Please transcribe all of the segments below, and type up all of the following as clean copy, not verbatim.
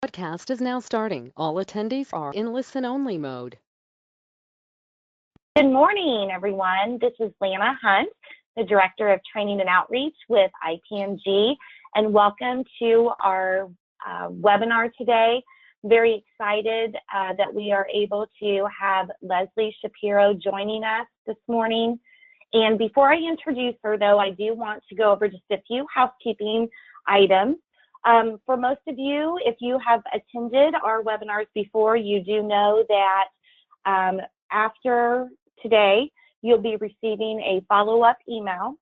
Podcast is now starting. All attendees are in listen-only mode. Good morning, everyone. This is Lana Hunt, the Director of Training and Outreach with IPMG, and welcome to our webinar today. Very excited that we are able to have Leslie Shapiro joining us this morning. And before I introduce her, though, I do want to go over just a few housekeeping items. For most of you, if you have attended our webinars before, you do know that after today, you'll be receiving a follow-up email,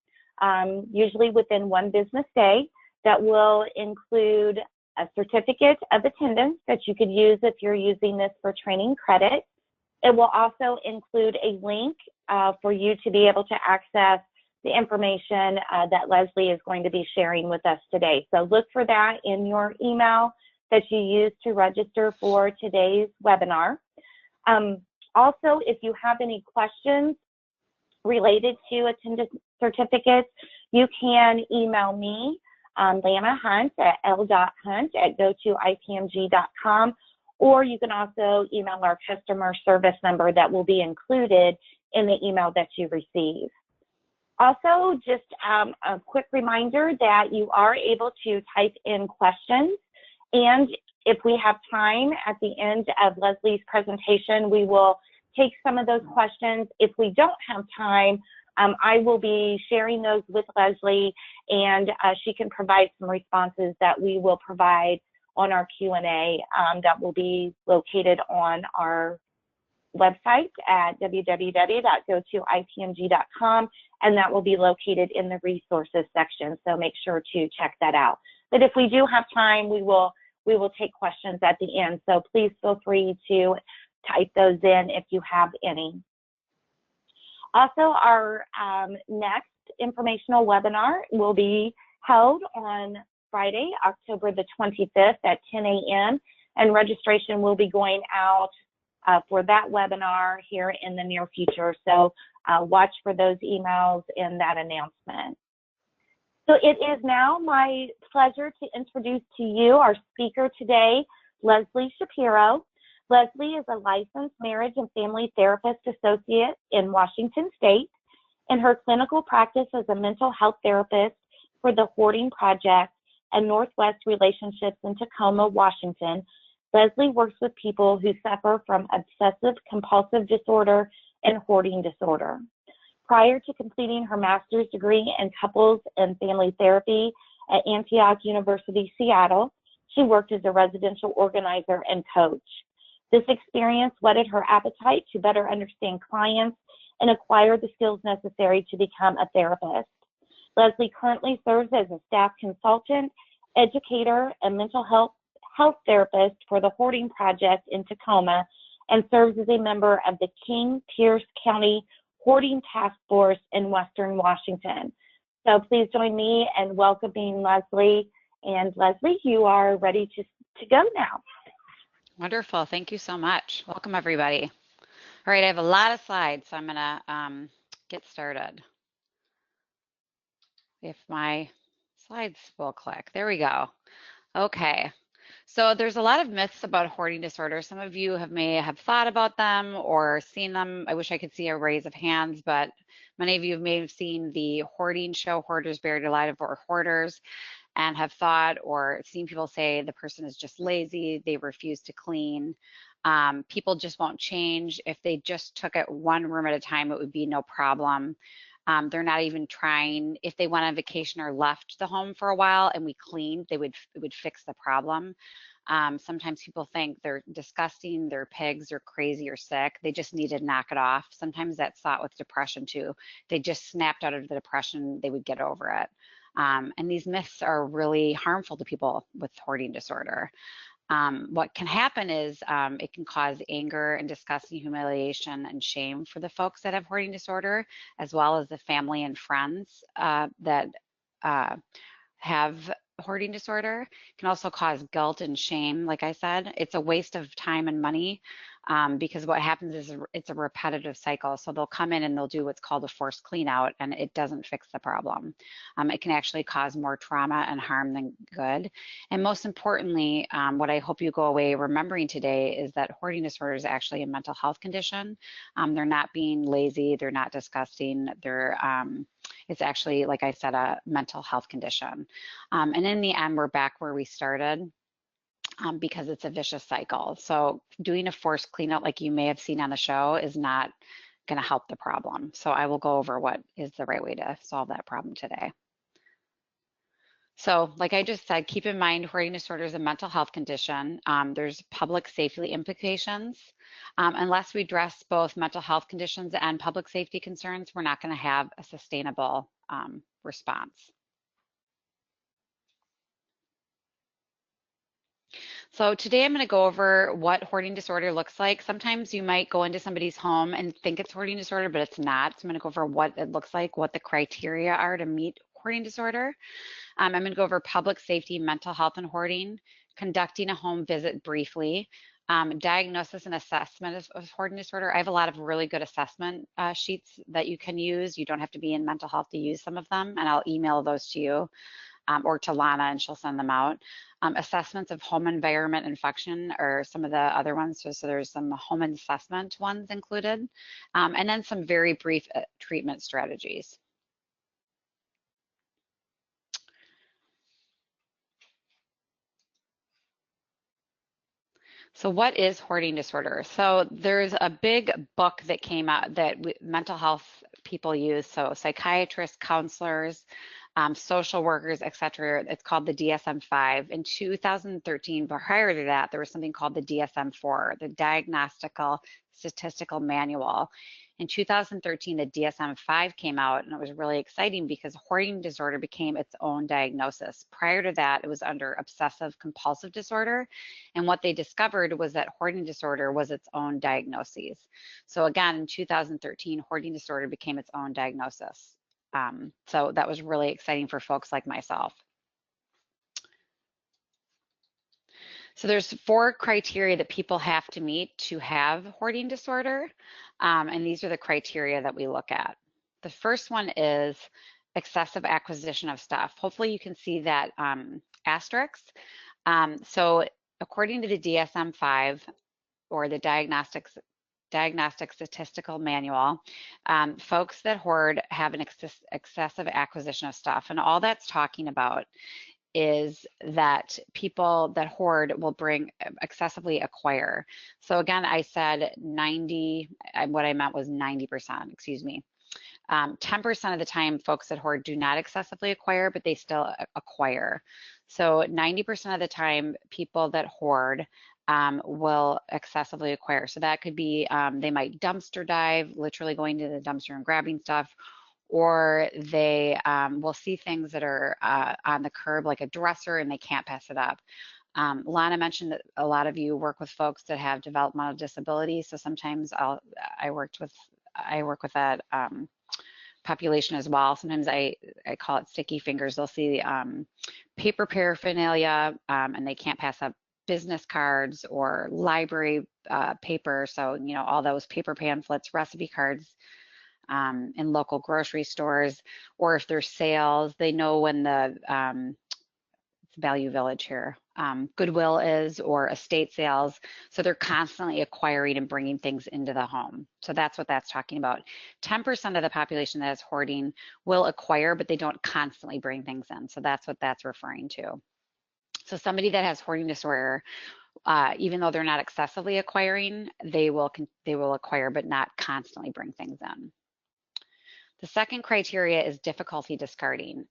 usually within one business day, that will include a certificate of attendance that you could use if you're using this for training credit. It will also include a link for you to be able to access the information that Leslie is going to be sharing with us today. So look for that in your email that you use to register for today's webinar. Also, if you have any questions related to attendance certificates, you can email me, Lana Hunt at l.hunt@gotoipmg.com, or you can also email our customer service number that will be included in the email that you receive. Also, just a quick reminder that you are able to type in questions, and if we have time at the end of Leslie's presentation, we will take some of those questions. If we don't have time, I will be sharing those with Leslie, and she can provide some responses that we will provide on our Q&A that will be located on our website at www.gotoipmg.com, and that will be located in the resources section, so make sure to check that out. But if we do have time, we will take questions at the end, so please feel free to type those in if you have any. Also, our next informational webinar will be held on Friday, October the 25th at 10 a.m., and registration will be going out for that webinar here in the near future. So watch for those emails and that announcement. So it is now my pleasure to introduce to you our speaker today, Leslie Shapiro. Leslie is a licensed marriage and family therapist associate in Washington State. In her clinical practice as a mental health therapist for the Hoarding Project and Northwest Relationships in Tacoma, Washington, Leslie works with people who suffer from obsessive compulsive disorder and hoarding disorder. Prior to completing her master's degree in couples and family therapy at Antioch University, Seattle, she worked as a residential organizer and coach. This experience whetted her appetite to better understand clients and acquire the skills necessary to become a therapist. Leslie currently serves as a staff consultant, educator, and mental health therapist for the Hoarding Project in Tacoma, and serves as a member of the King Pierce County Hoarding Task Force in Western Washington. So please join me in welcoming Leslie. And Leslie, you are ready to go now. Wonderful. Thank you so much. Welcome, everybody. All right, I have a lot of slides, so I'm going to get started. If my slides will click. There we go. Okay. So there's a lot of myths about hoarding disorder. Some of you may have thought about them or seen them. I wish I could see a raise of hands, but many of you may have seen the hoarding show, Hoarders Buried Alive, or Hoarders, and have thought or seen people say the person is just lazy, they refuse to clean. People just won't change. If they just took it one room at a time, it would be no problem. They're not even trying. If they went on vacation or left the home for a while and we cleaned, it would fix the problem. Sometimes people think they're disgusting, they're pigs, they're crazy or sick. They just need to knock it off. Sometimes that's thought with depression too. They just snapped out of the depression, they would get over it. And these myths are really harmful to people with hoarding disorder. What can happen is it can cause anger and disgust and humiliation and shame for the folks that have hoarding disorder, as well as the family and friends that have hoarding disorder. It can also cause guilt and shame. Like I said, it's a waste of time and money because what happens is it's a repetitive cycle. So they'll come in and they'll do what's called a forced clean out, and it doesn't fix the problem. It can actually cause more trauma and harm than good. And most importantly, what I hope you go away remembering today is that hoarding disorder is actually a mental health condition. They're not being lazy, they're not disgusting, it's actually, like I said, a mental health condition. And in the end, we're back where we started. Because it's a vicious cycle. So doing a forced clean out like you may have seen on the show is not going to help the problem. So I will go over what is the right way to solve that problem today. So like I just said, keep in mind hoarding disorder is a mental health condition. There's public safety implications. Unless we address both mental health conditions and public safety concerns, we're not going to have a sustainable response. So today I'm going to go over what hoarding disorder looks like. Sometimes you might go into somebody's home and think it's hoarding disorder, but it's not. So I'm going to go over what it looks like, what the criteria are to meet hoarding disorder. I'm going to go over public safety, mental health, and hoarding, conducting a home visit briefly, diagnosis and assessment of hoarding disorder. I have a lot of really good assessment sheets that you can use. You don't have to be in mental health to use some of them, and I'll email those to you. Or to Lana, and she'll send them out. Assessments of home environment and function are some of the other ones. So there's some home assessment ones included, and then some very brief treatment strategies. So what is hoarding disorder? So there's a big book that came out that mental health people use. So psychiatrists, counselors, social workers, et cetera. It's called the DSM-5. In 2013, but prior to that, there was something called the DSM-4, the Diagnostical Statistical Manual. In 2013, the DSM-5 came out, and it was really exciting because hoarding disorder became its own diagnosis. Prior to that, it was under obsessive compulsive disorder, and what they discovered was that hoarding disorder was its own diagnosis. So again, in 2013, hoarding disorder became its own diagnosis. So that was really exciting for folks like myself. So there's 4 criteria that people have to meet to have hoarding disorder, and these are the criteria that we look at. The first one is excessive acquisition of stuff. Hopefully you can see that asterisk. So according to the DSM-5, or the Diagnostic Statistical Manual, folks that hoard have an excessive acquisition of stuff. And all that's talking about is that people that hoard will excessively acquire. So again, I said 90, what I meant was 90%, excuse me. 10% of the time, folks that hoard do not excessively acquire, but they still acquire. So 90% of the time, people that hoard will excessively acquire. So that could be, they might dumpster dive, literally going to the dumpster and grabbing stuff, or they will see things that are on the curb, like a dresser, and they can't pass it up. Lana mentioned that a lot of you work with folks that have developmental disabilities. So sometimes I work with that population as well. Sometimes I call it sticky fingers. They'll see paper paraphernalia and they can't pass up business cards or library paper. So, you know, all those paper pamphlets, recipe cards in local grocery stores, or if there's sales, they know when the Value Village here, Goodwill is, or estate sales. So they're constantly acquiring and bringing things into the home. So that's what that's talking about. 10% of the population that is hoarding will acquire, but they don't constantly bring things in. So that's what that's referring to. So somebody that has hoarding disorder, even though they're not excessively acquiring, they will acquire, but not constantly bring things in. The second criteria is difficulty discarding.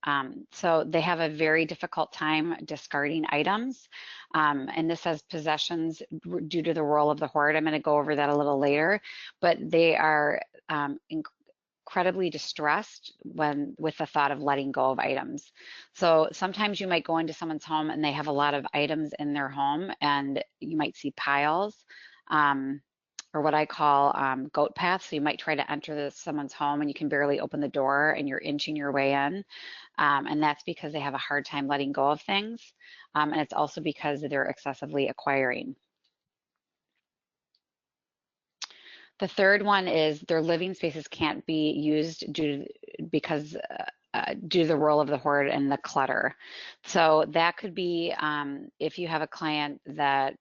So they have a very difficult time discarding items. And this says possessions due to the role of the hoard. I'm going to go over that a little later, but they are incredibly distressed with the thought of letting go of items. So sometimes you might go into someone's home and they have a lot of items in their home, and you might see piles. Or what I call goat paths. So you might try to enter someone's home and you can barely open the door and you're inching your way in. And that's because they have a hard time letting go of things. And it's also because they're excessively acquiring. The third one is their living spaces can't be used because due to the role of the hoard and the clutter. So that could be if you have a client that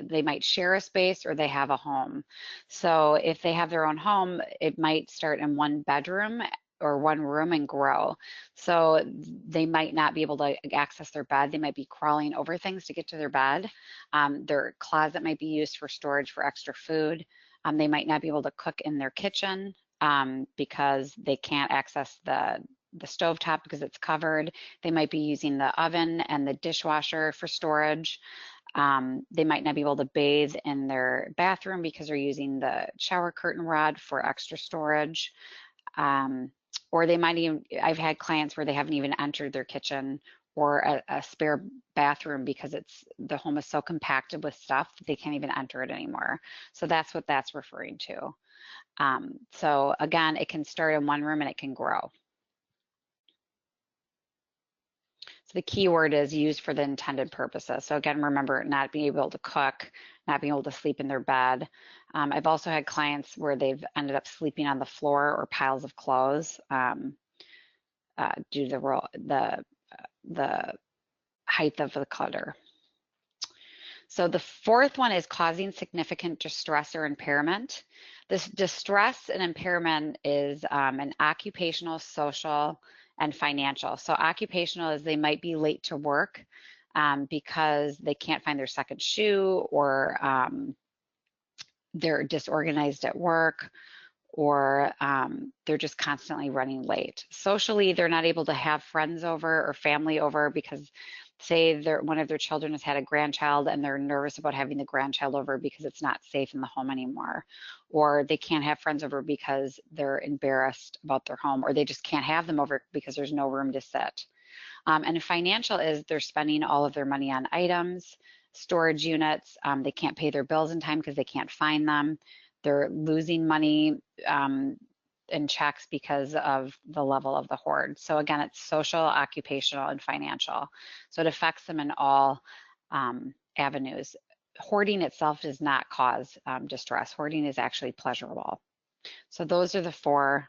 they might share a space or they have a home. So if they have their own home, it might start in one bedroom or one room and grow. So they might not be able to access their bed. They might be crawling over things to get to their bed. Their closet might be used for storage for extra food. They might not be able to cook in their kitchen because they can't access the stovetop because it's covered. They might be using the oven and the dishwasher for storage. They might not be able to bathe in their bathroom because they're using the shower curtain rod for extra storage. Or they might even, I've had clients where they haven't even entered their kitchen or a spare bathroom because the home is so compacted with stuff that they can't even enter it anymore. So that's what that's referring to. So again, it can start in one room and it can grow. So the key word is used for the intended purposes. So again, remember not being able to cook, not being able to sleep in their bed. I've also had clients where they've ended up sleeping on the floor or piles of clothes due to the height of the clutter. So the fourth one is causing significant distress or impairment. This distress and impairment is an occupational, social, and financial. So occupational is they might be late to work because they can't find their second shoe, or they're disorganized at work, or they're just constantly running late. Socially, they're not able to have friends over or family over because say one of their children has had a grandchild and they're nervous about having the grandchild over because it's not safe in the home anymore. Or they can't have friends over because they're embarrassed about their home, or they just can't have them over because there's no room to sit. And financial is they're spending all of their money on items, storage units. They can't pay their bills in time because they can't find them. They're losing money in checks because of the level of the hoard. So again, it's social, occupational, and financial. So it affects them in all avenues. Hoarding itself does not cause distress. Hoarding is actually pleasurable. So those are the four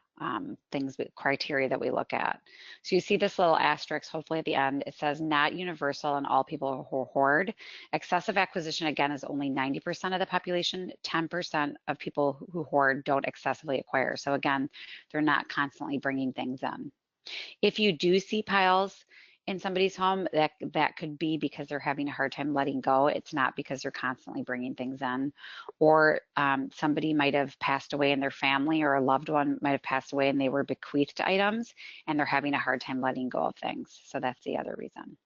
criteria that we look at. So you see this little asterisk, hopefully at the end, it says not universal in all people who hoard. Excessive acquisition, again, is only 90% of the population. 10% of people who hoard don't excessively acquire. So again, they're not constantly bringing things in. If you do see piles in somebody's home, that could be because they're having a hard time letting go. It's not because they're constantly bringing things in. Or somebody might have passed away in their family, or a loved one might have passed away and they were bequeathed items and they're having a hard time letting go of things. So that's the other reason.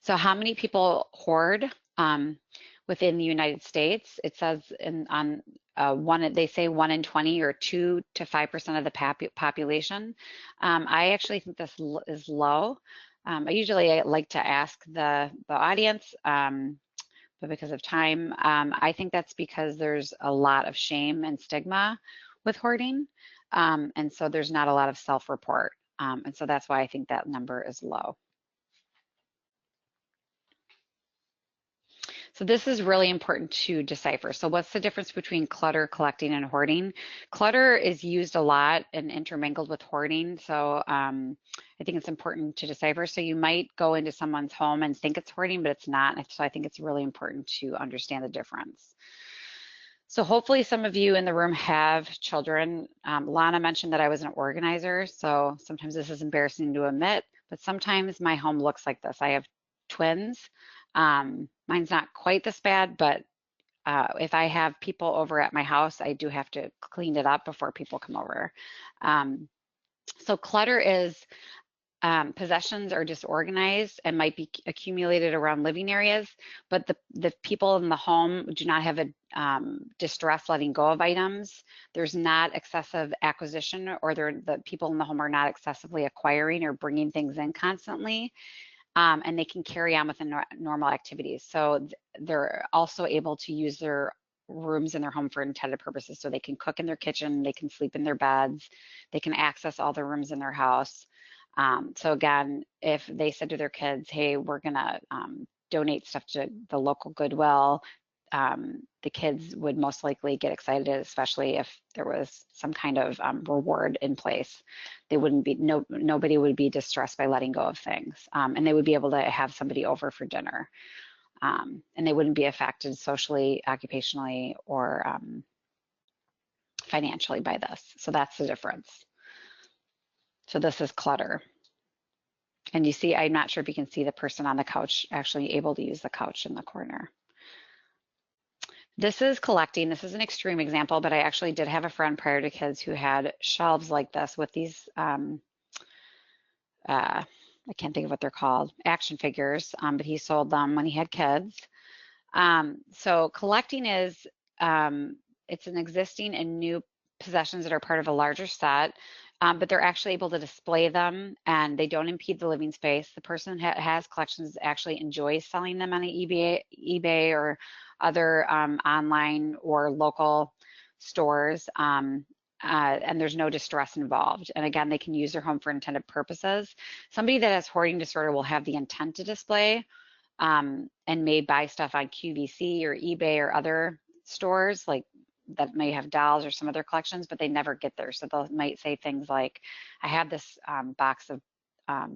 So how many people hoard within the United States? It says they say 1 in 20 or 2 to 5% of the population. I actually think this is low. I usually like to ask the audience, but because of time, I think that's because there's a lot of shame and stigma with hoarding. And so there's not a lot of self-report. And so that's why I think that number is low. So this is really important to decipher. So what's the difference between clutter, collecting, and hoarding? Clutter is used a lot and intermingled with hoarding. So I think it's important to decipher. So you might go into someone's home and think it's hoarding, but it's not. So I think it's really important to understand the difference. So hopefully some of you in the room have children. Lana mentioned that I was an organizer. So sometimes this is embarrassing to admit, but sometimes my home looks like this. I have twins. Mine's not quite this bad, but if I have people over at my house, I do have to clean it up before people come over. So clutter is possessions are disorganized and might be accumulated around living areas, but the people in the home do not have a distress letting go of items. There's not excessive acquisition, or the people in the home are not excessively acquiring or bringing things in constantly. And they can carry on with the normal activities. So they're also able to use their rooms in their home for intended purposes. So they can cook in their kitchen, they can sleep in their beds, they can access all the rooms in their house. So again, if they said to their kids, hey, we're gonna donate stuff to the local Goodwill, the kids would most likely get excited, especially if there was some kind of reward in place. They wouldn't be, nobody would be distressed by letting go of things. And they would be able to have somebody over for dinner. And they wouldn't be affected socially, occupationally, or financially by this. So that's the difference. So this is clutter. And you see, I'm not sure if you can see the person on the couch actually able to use the couch in the corner. This is collecting. This is an extreme example, but I actually did have a friend prior to kids who had shelves like this with these, I can't think of what they're called, action figures, but he sold them when he had kids. So collecting is, it's an existing and new possessions that are part of a larger set, but they're actually able to display them and they don't impede the living space. The person has collections actually enjoys selling them on eBay or other online or local stores, and there's no distress involved. And again, they can use their home for intended purposes. Somebody that has hoarding disorder will have the intent to display, and may buy stuff on QVC or eBay or other stores like that may have dolls or some other collections, but they never get there. So they might say things like, I have this box of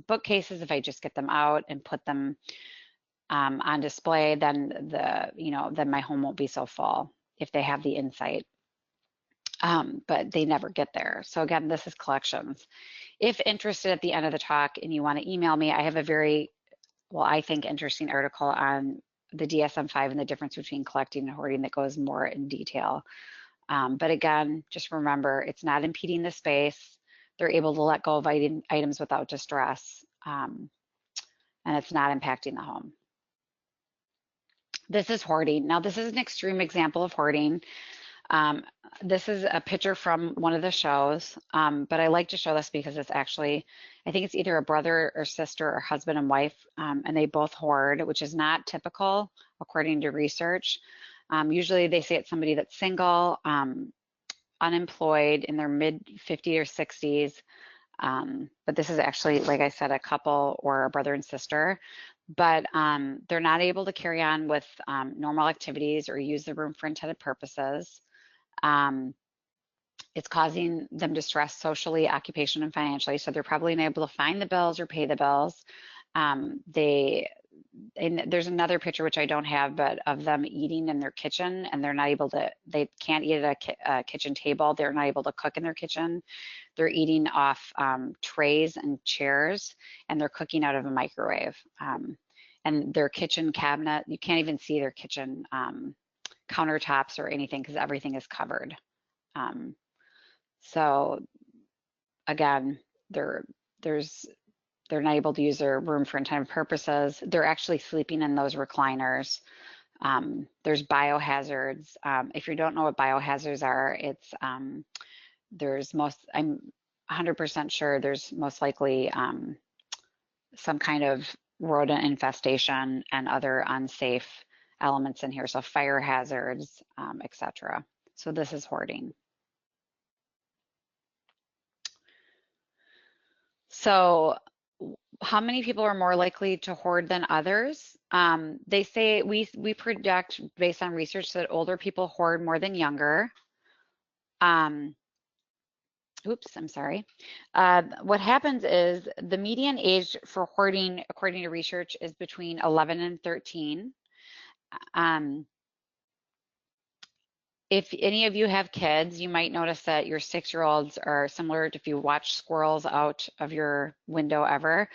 bookcases. If I just get them out and put them on display, then then my home won't be so full if they have the insight. But they never get there. So again, this is collections. If interested at the end of the talk and you want to email me, I have a very, I think interesting article on the DSM-5 and the difference between collecting and hoarding that goes more in detail. But again, just remember, it's not impeding the space. They're able to let go of items without distress, and it's not impacting the home. This is hoarding. Now, this is an extreme example of hoarding. This is a picture from one of the shows, but I like to show this because it's actually, I think it's either a brother or sister or husband and wife, and they both hoard, which is not typical according to research. Usually they say it's somebody that's single, unemployed in their mid 50s or 60s. But this is actually, like I said, a couple or a brother and sister, but they're not able to carry on with normal activities or use the room for intended purposes. It's causing them distress socially, occupation, and financially. So they're probably unable to find the bills or pay the bills. And there's another picture which I don't have, but of them eating in their kitchen, and they're not able to, they can't eat at a kitchen table. They're not able to cook in their kitchen. They're eating off trays and chairs, and they're cooking out of a microwave. And their kitchen cabinet, you can't even see their kitchen countertops or anything because everything is covered. So again, they're not able to use their room for intended purposes. They're actually sleeping in those recliners. There's biohazards. If you don't know what biohazards are, it's I'm 100% sure there's most likely some kind of rodent infestation and other unsafe elements in here. So fire hazards, etc. So this is hoarding. So how many people are more likely to hoard than others? They say we predict based on research that older people hoard more than younger. Oops, I'm sorry. What happens is the median age for hoarding, according to research, is between 11 and 13. If any of you have kids, you might notice that your 6-year-olds are similar to if you watch squirrels out of your window ever.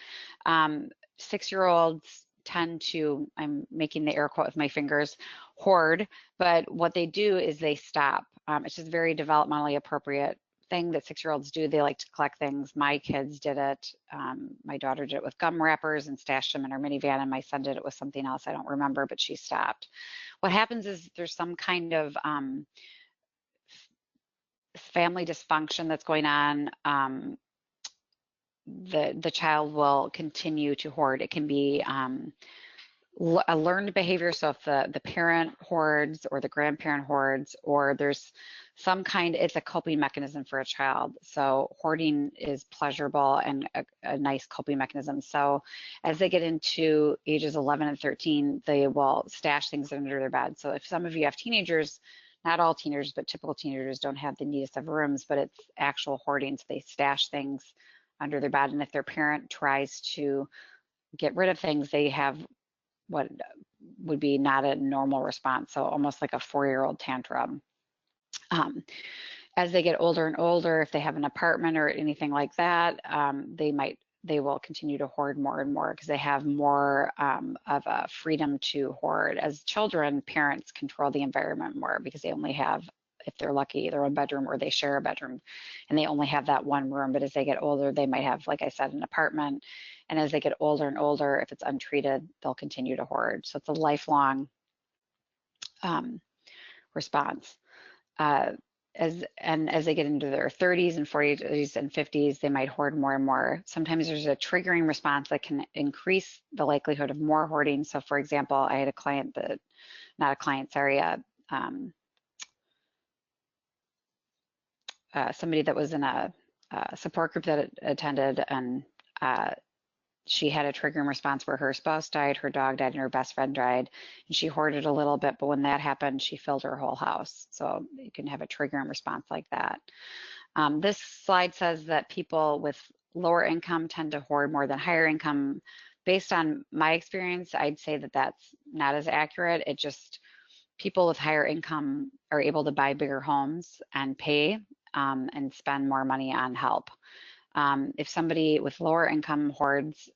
6-year-olds tend to, I'm making the air quote with my fingers, hoard, but what they do is they stop. It's just very developmentally appropriate thing that 6-year-olds do. They like to collect things. My kids did it. My daughter did it with gum wrappers and stashed them in her minivan, and my son did it with something else. I don't remember, but she stopped. What happens is there's some kind of family dysfunction that's going on. The child will continue to hoard. It can be a learned behavior. So if the parent hoards or the grandparent hoards, or there's some kind, it's a coping mechanism for a child. So hoarding is pleasurable and a nice coping mechanism. So as they get into ages 11 and 13, they will stash things under their bed. So if some of you have teenagers, not all teenagers, but typical teenagers don't have the neatest of rooms, but it's actual hoarding. So they stash things under their bed. And if their parent tries to get rid of things, they have what would be not a normal response. So almost like a 4-year-old tantrum. Um, as they get older and older, if they have an apartment or anything like that, they will continue to hoard more and more because they have more of a freedom to hoard. As children, parents control the environment more because they only have, if they're lucky, their own bedroom, or they share a bedroom and they only have that one room. But as they get older, they might have, like I said, an apartment. And as they get older and older, if it's untreated, they'll continue to hoard. So it's a lifelong response. Uh, as they get into their 30s and 40s and 50s, they might hoard more and more. Sometimes there's a triggering response that can increase the likelihood of more hoarding. So for example, I had a client that, not a client, sorry, somebody that was in a support group that attended, and she had a triggering response where her spouse died, her dog died, and her best friend died, and she hoarded a little bit, but when that happened, she filled her whole house. So you can have a triggering response like that. This slide says that people with lower income tend to hoard more than higher income. Based on my experience, I'd say that that's not as accurate. It just, people with higher income are able to buy bigger homes and pay and spend more money on help. If somebody with lower income hoards,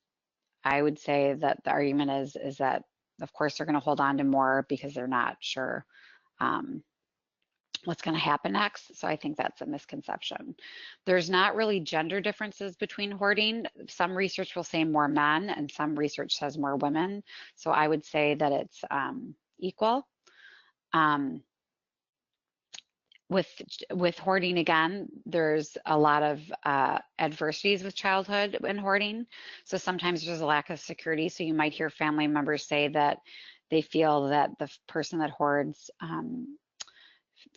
I would say that the argument is that of course they're going to hold on to more because they're not sure what's going to happen next. So I think that's a misconception. There's not really gender differences between hoarding. Some research will say more men and some research says more women. So I would say that it's equal. With hoarding, again, there's a lot of adversities with childhood and hoarding. So sometimes there's a lack of security. So you might hear family members say that they feel that the person that hoards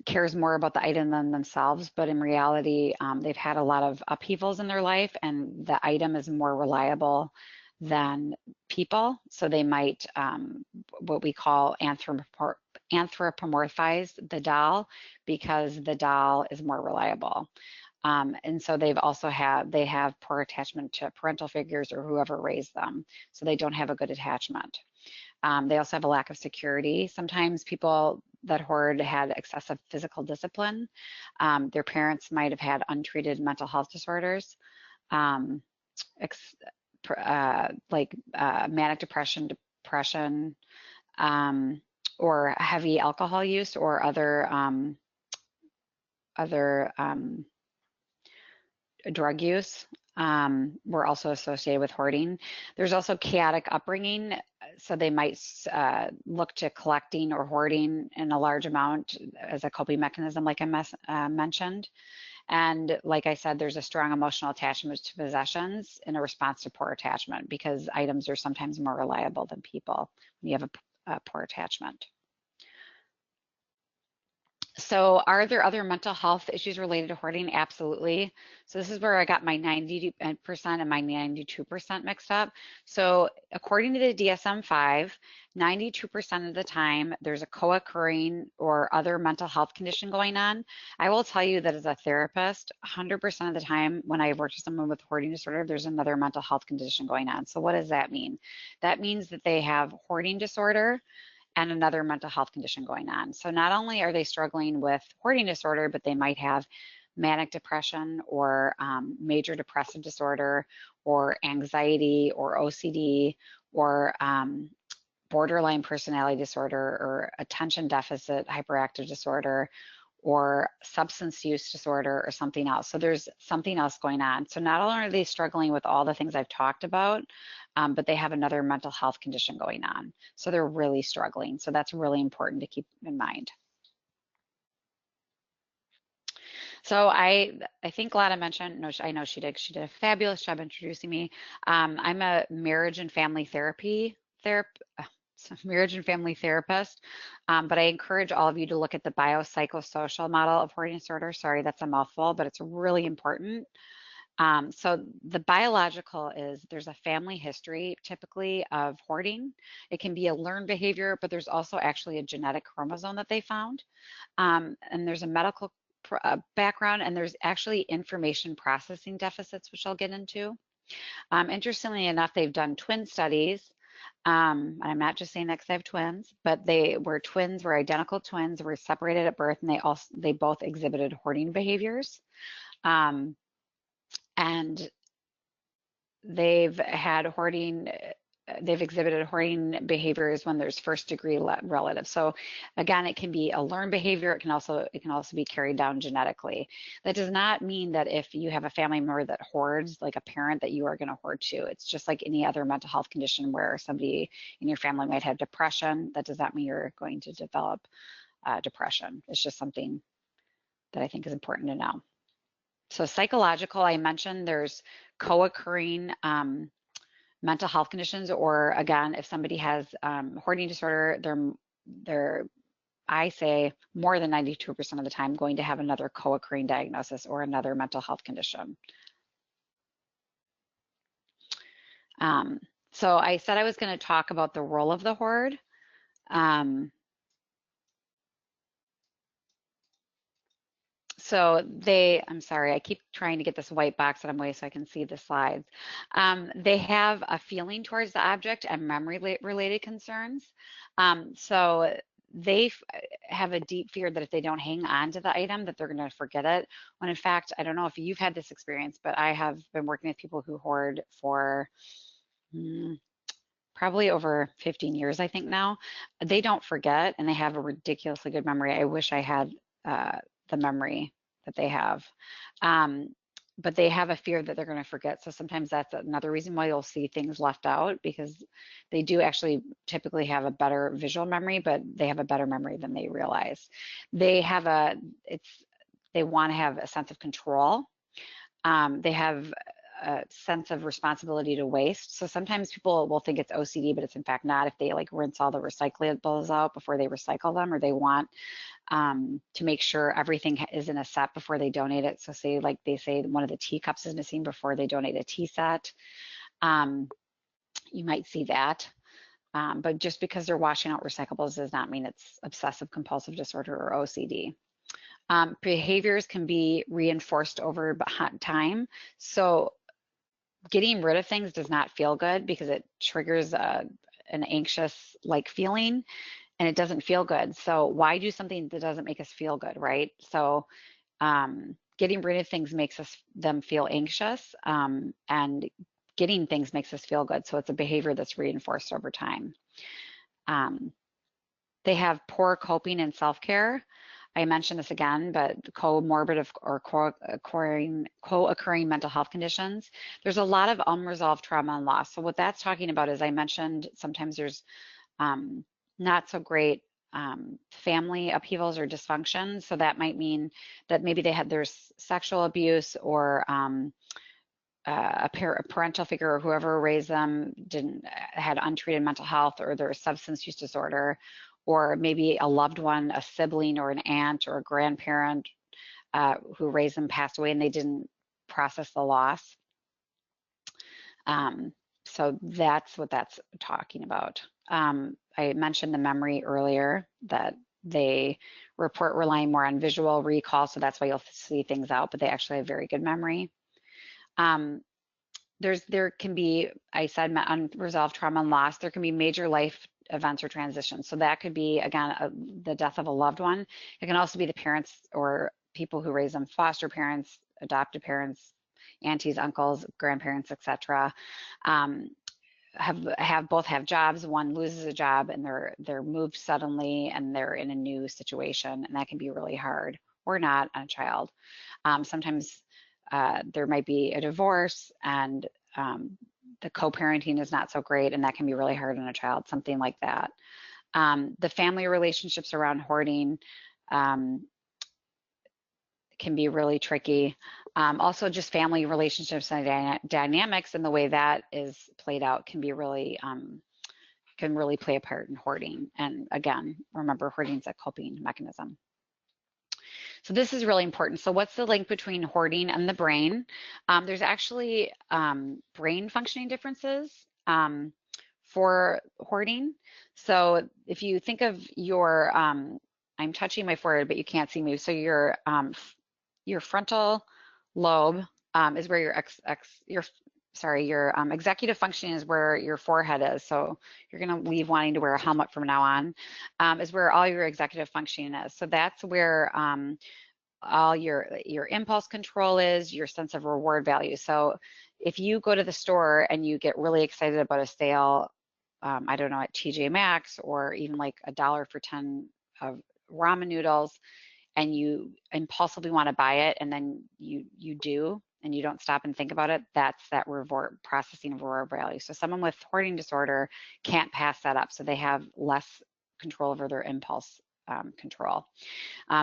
cares more about the item than themselves, but in reality, they've had a lot of upheavals in their life and the item is more reliable than people. So they might, what we call anthropomorphize the doll because the doll is more reliable. And so they have poor attachment to parental figures or whoever raised them. So they don't have a good attachment. They also have a lack of security. Sometimes people that hoard had excessive physical discipline. Their parents might have had untreated mental health disorders, like manic depression, or heavy alcohol use, or other drug use were also associated with hoarding. There's also chaotic upbringing, so they might look to collecting or hoarding in a large amount as a coping mechanism, like I mentioned. And like I said, there's a strong emotional attachment to possessions in a response to poor attachment because items are sometimes more reliable than people when you have a poor attachment. So are there other mental health issues related to hoarding? Absolutely. So this is where I got my 90% and my 92% mixed up. So according to the DSM-5, 92% of the time there's a co-occurring or other mental health condition going on. I will tell you that as a therapist, 100% of the time when I work with someone with hoarding disorder, there's another mental health condition going on. So what does that mean? That means that they have hoarding disorder and another mental health condition going on. So not only are they struggling with hoarding disorder, but they might have manic depression or major depressive disorder or anxiety or OCD or borderline personality disorder or attention deficit hyperactive disorder or substance use disorder or something else. So there's something else going on. So not only are they struggling with all the things I've talked about, but they have another mental health condition going on. So they're really struggling. So that's really important to keep in mind. So I think Lana mentioned, no, I know she did a fabulous job introducing me. I'm a marriage and family marriage and family therapist, but I encourage all of you to look at the biopsychosocial model of hoarding disorder. Sorry, that's a mouthful, but it's really important. So the biological is there's a family history typically of hoarding. It can be a learned behavior, but there's also actually a genetic chromosome that they found. And there's a medical background, and there's actually information processing deficits, which I'll get into. Interestingly enough, they've done twin studies. And I'm not just saying that because I have twins, but were identical twins, were separated at birth, and they both exhibited hoarding behaviors. Um, and they've exhibited hoarding behaviors when there's first degree relatives. So again, it can be a learned behavior. It can also be carried down genetically. That does not mean that if you have a family member that hoards, like a parent, that you are going to hoard too. It's just like any other mental health condition where somebody in your family might have depression. That does not mean you're going to develop depression. It's just something that I think is important to know. So psychological, I mentioned there's co-occurring mental health conditions, or again, if somebody has hoarding disorder, they're I say more than 92% of the time going to have another co-occurring diagnosis or another mental health condition. So I said I was going to talk about the role of the hoard. I'm sorry, I keep trying to get this white box out of my way so I can see the slides. They have a feeling towards the object and memory related concerns. So they have a deep fear that if they don't hang on to the item, that they're going to forget it. When in fact, I don't know if you've had this experience, but I have been working with people who hoard for probably over 15 years, I think now. They don't forget, and they have a ridiculously good memory. I wish I had the memory that they have. But they have a fear that they're going to forget. So sometimes that's another reason why you'll see things left out, because they do actually typically have a better visual memory, but they have a better memory than they realize. They want to have a sense of control. They have a sense of responsibility to waste. So sometimes people will think it's OCD, but it's in fact not. If they like rinse all the recyclables out before they recycle them, or they want to make sure everything is in a set before they donate it. So they say one of the teacups is missing before they donate a tea set. You might see that. But just because they're washing out recyclables does not mean it's obsessive compulsive disorder or OCD. Behaviors can be reinforced over time. So getting rid of things does not feel good because it triggers an anxious like feeling, and it doesn't feel good. So why do something that doesn't make us feel good, right? So getting rid of things makes them feel anxious, and getting things makes us feel good. So it's a behavior that's reinforced over time. They have poor coping and self-care. I mentioned this again, but comorbid or co-occurring mental health conditions. There's a lot of unresolved trauma and loss. So what that's talking about is, I mentioned sometimes there's not so great family upheavals or dysfunction. So that might mean that maybe there's sexual abuse, or a parental figure or whoever raised them had untreated mental health, or there's substance use disorder, or maybe a loved one, a sibling or an aunt or a grandparent who raised them passed away and they didn't process the loss. So that's what that's talking about. I mentioned the memory earlier, that they report relying more on visual recall, so that's why you'll see things out, but they actually have very good memory. There can be, I said, unresolved trauma and loss. There can be major life events or transitions. So that could be, again, the death of a loved one. It can also be the parents or people who raise them, foster parents, adopted parents, aunties, uncles, grandparents, etc. Both have jobs. One loses a job and they're moved suddenly and they're in a new situation, and that can be really hard, or not on a child. Sometimes there might be a divorce, and the co-parenting is not so great, and that can be really hard on a child, something like that. The family relationships around hoarding can be really tricky. Also, just family relationships and dynamics, and the way that is played out can be really can really play a part in hoarding. And again, remember, hoarding is a coping mechanism. So this is really important. So what's the link between hoarding and the brain? There's actually brain functioning differences for hoarding. So if you think of your, I'm touching my forehead, but you can't see me. So your frontal lobe is where your executive functioning is where your forehead is. So you're going to leave wanting to wear a helmet from now on, is where all your executive functioning is. So that's where all your impulse control is, your sense of reward value. So if you go to the store and you get really excited about a sale, I don't know, at TJ Maxx, or even like $1 for 10 of ramen noodles, and you impulsively want to buy it, and then you do, and you don't stop and think about it, that's that reward processing of reward value. So someone with hoarding disorder can't pass that up, so they have less control over their impulse control.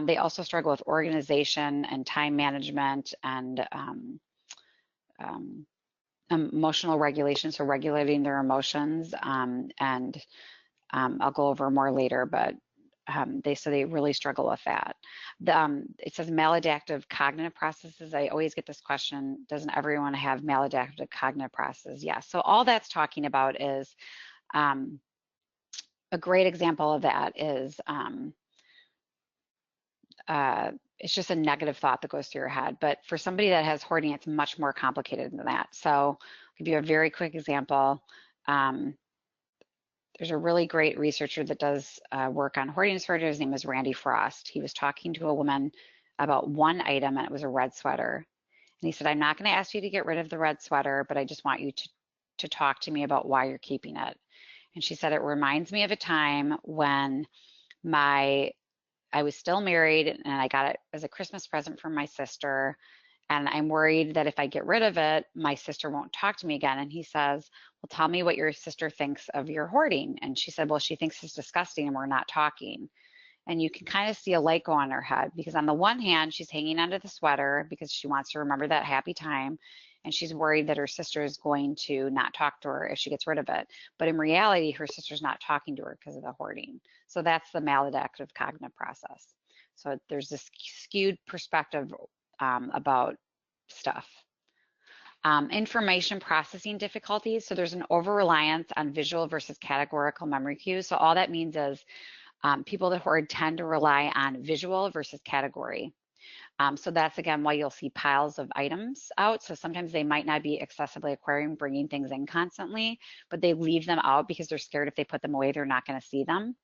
They also struggle with organization and time management and emotional regulation, so regulating their emotions. And I'll go over more later, but they really struggle with that. It says maladaptive cognitive processes. I always get this question, doesn't everyone have maladaptive cognitive processes? Yes. So all that's talking about is a great example of that is it's just a negative thought that goes through your head. But for somebody that has hoarding, it's much more complicated than that. So I'll give you a very quick example. There's a really great researcher that does work on hoarding disorder. His name is Randy Frost. He was talking to a woman about one item, and it was a red sweater. And he said, I'm not going to ask you to get rid of the red sweater, but I just want you to talk to me about why you're keeping it. And she said, it reminds me of a time when I was still married, and I got it as a Christmas present from my sister. And I'm worried that if I get rid of it, my sister won't talk to me again. And he says, well, tell me what your sister thinks of your hoarding. And she said, well, she thinks it's disgusting and we're not talking. And you can kind of see a light go on her head, because on the one hand, she's hanging onto the sweater because she wants to remember that happy time. And she's worried that her sister is going to not talk to her if she gets rid of it. But in reality, her sister's not talking to her because of the hoarding. So that's the maladaptive cognitive process. So there's this skewed perspective about stuff. Information processing difficulties. So there's an over-reliance on visual versus categorical memory cues. So all that means is people that hoard tend to rely on visual versus category. So that's, again, why you'll see piles of items out. So sometimes they might not be excessively acquiring, bringing things in constantly, but they leave them out because they're scared if they put them away, they're not going to see them.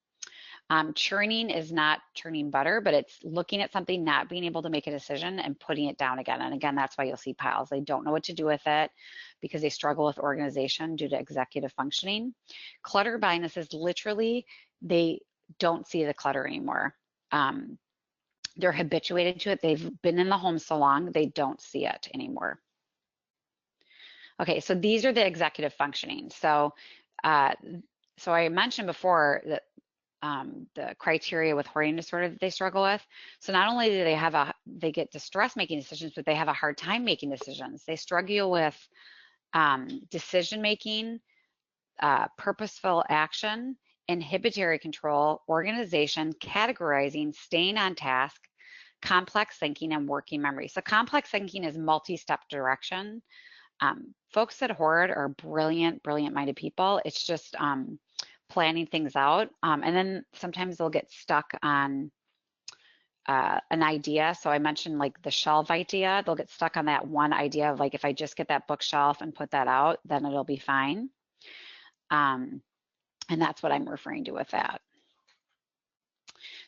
Churning is not churning butter, but it's looking at something, not being able to make a decision and putting it down again. And again, that's why you'll see piles. They don't know what to do with it because they struggle with organization due to executive functioning. Clutter blindness is literally, they don't see the clutter anymore. They're habituated to it. They've been in the home so long, they don't see it anymore. Okay, so these are the executive functioning. So I mentioned before that the criteria with hoarding disorder that they struggle with. So not only do they get distress making decisions, but they have a hard time making decisions. They struggle with decision making, purposeful action, inhibitory control, organization, categorizing, staying on task, complex thinking, and working memory. So complex thinking is multi-step direction. Folks that hoard are brilliant minded people. It's just planning things out. And then sometimes they'll get stuck on an idea. So I mentioned like the shelf idea. They'll get stuck on that one idea of like, if I just get that bookshelf and put that out, then it'll be fine. And that's what I'm referring to with that.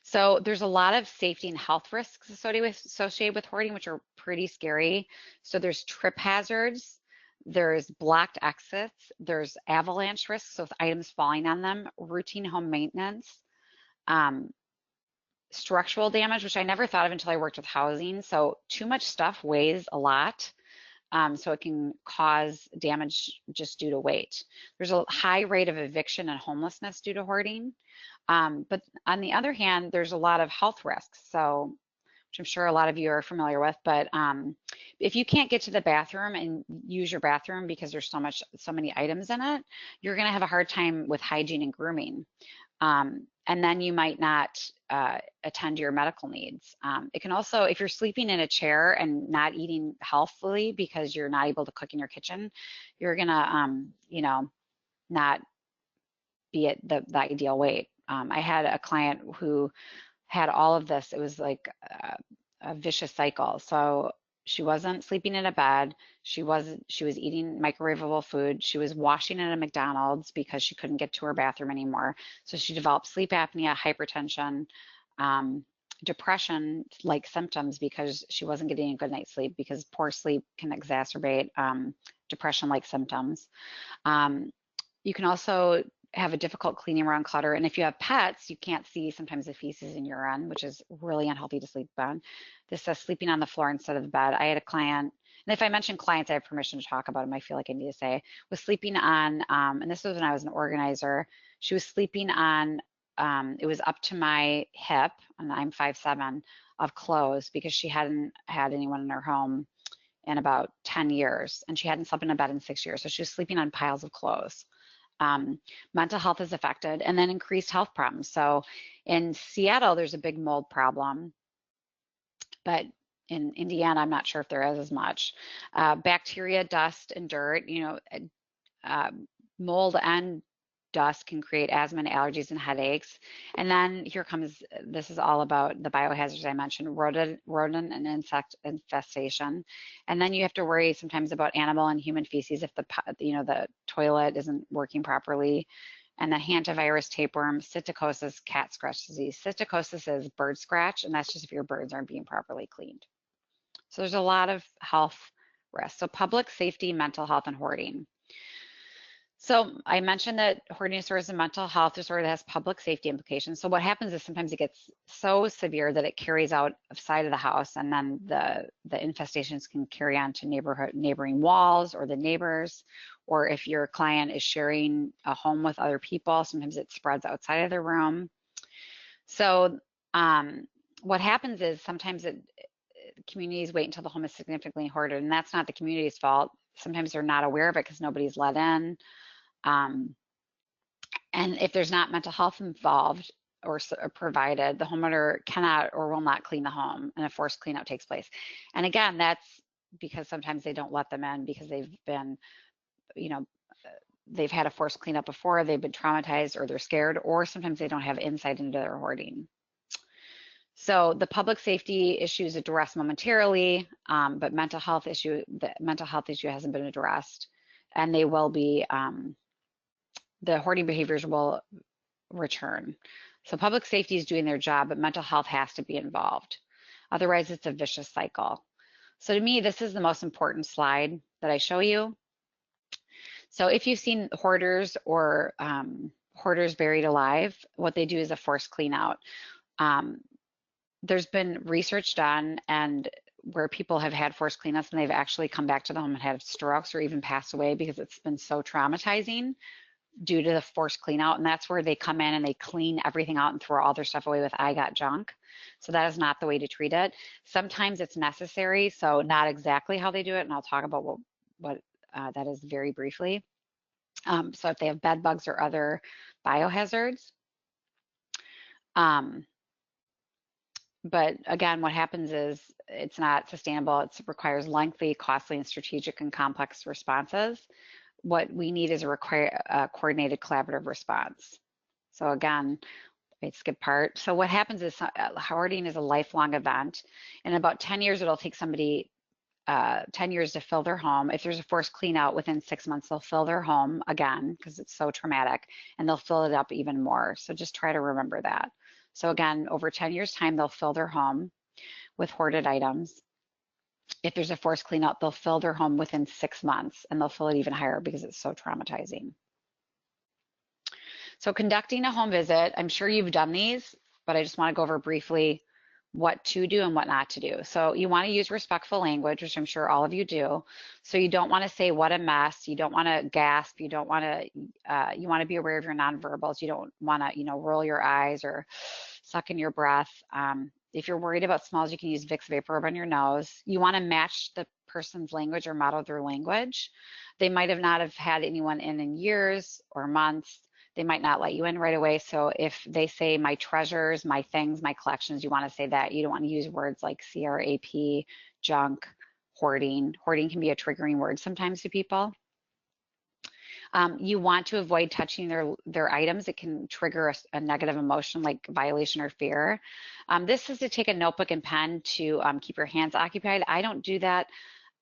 So there's a lot of safety and health risks associated with hoarding, which are pretty scary. So there's trip hazards, there's blocked exits, there's avalanche risks, so with items falling on them, routine home maintenance, structural damage, which I never thought of until I worked with housing. So too much stuff weighs a lot. So it can cause damage just due to weight. There's a high rate of eviction and homelessness due to hoarding. But on the other hand, there's a lot of health risks. So which I'm sure a lot of you are familiar with, but if you can't get to the bathroom and use your bathroom because there's so many items in it, you're going to have a hard time with hygiene and grooming. And then you might not attend to your medical needs. It can also, if you're sleeping in a chair and not eating healthfully because you're not able to cook in your kitchen, you're gonna, not be at the ideal weight. I had a client who had all of this. It was like a vicious cycle. So she wasn't sleeping in a bed. She was eating microwavable food. She was washing at a McDonald's because she couldn't get to her bathroom anymore. So she developed sleep apnea, hypertension, depression like symptoms because she wasn't getting a good night's sleep, because poor sleep can exacerbate depression like symptoms. You can also have a difficult cleaning around clutter. And if you have pets, you can't see sometimes the feces and urine, which is really unhealthy to sleep on. This says sleeping on the floor instead of the bed. I had a client, and if I mention clients, I have permission to talk about them. I feel like I need to say, was sleeping on, and this was when I was an organizer. She was sleeping on, it was up to my hip, and I'm 5'7", of clothes because she hadn't had anyone in her home in about 10 years, and she hadn't slept in a bed in 6 years. So she was sleeping on piles of clothes. Mental health is affected, and then increased health problems. So in Seattle, there's a big mold problem, but in Indiana, I'm not sure if there is as much. Bacteria, dust, and dirt, mold and dust can create asthma and allergies and headaches. And then here comes, this is all about the biohazards I mentioned, rodent and insect infestation. And then you have to worry sometimes about animal and human feces if the toilet isn't working properly. And then hantavirus, tapeworm, psittacosis, cat scratch disease. Psittacosis is bird scratch, and that's just if your birds aren't being properly cleaned. So there's a lot of health risks. So public safety, mental health, and hoarding. So I mentioned that hoarding disorder is a mental health disorder that has public safety implications. So what happens is sometimes it gets so severe that it carries out outside of the house, and then the infestations can carry on to neighboring walls or the neighbors. Or if your client is sharing a home with other people, sometimes it spreads outside of their room. So what happens is sometimes communities wait until the home is significantly hoarded, and that's not the community's fault. Sometimes they're not aware of it because nobody's let in. And if there's not mental health involved or provided, the homeowner cannot or will not clean the home, and a forced clean out takes place. And again, that's because sometimes they don't let them in because they've been, they've had a forced cleanup before, they've been traumatized, or they're scared, or sometimes they don't have insight into their hoarding. So the public safety issue is addressed momentarily, but the mental health issue hasn't been addressed, and they will be, the hoarding behaviors will return. So public safety is doing their job, but mental health has to be involved. Otherwise, it's a vicious cycle. So to me, this is the most important slide that I show you. So if you've seen hoarders or hoarders buried alive, what they do is a forced clean out. There's been research done and where people have had forced cleanups and they've actually come back to the home and had strokes or even passed away because it's been so traumatizing due to the forced clean out. And that's where they come in and they clean everything out and throw all their stuff away with I got junk. So that is not the way to treat it. Sometimes it's necessary, so not exactly how they do it, and I'll talk about what that is very briefly. So if they have bed bugs or other biohazards. But again, what happens is it's not sustainable. It requires lengthy, costly, and strategic and complex responses. What we need is a coordinated collaborative response. So again, I skip part. So what happens is hoarding is a lifelong event. In about 10 years, it'll take somebody 10 years to fill their home. If there's a forced clean out within 6 months, they'll fill their home again because it's so traumatic, and they'll fill it up even more. So just try to remember that. So again, over 10 years time, they'll fill their home with hoarded items. If there's a forced clean out, they'll fill their home within 6 months, and they'll fill it even higher because it's so traumatizing. So conducting a home visit, I'm sure you've done these, but I just want to go over briefly what to do and what not to do. So you want to use respectful language, which I'm sure all of you do. So you don't want to say what a mess, you don't want to gasp, you don't want to, you want to be aware of your nonverbals, you don't want to, roll your eyes or suck in your breath. If you're worried about smells, you can use Vicks Vapor Rub on your nose. You want to match the person's language or model their language. They might have not have had anyone in years or months. They might not let you in right away. So if they say my treasures, my things, my collections, you want to say that. You don't want to use words like CRAP, junk, hoarding. Hoarding can be a triggering word sometimes to people. You want to avoid touching their items. It can trigger a negative emotion like violation or fear. This is to take a notebook and pen to keep your hands occupied. I don't do that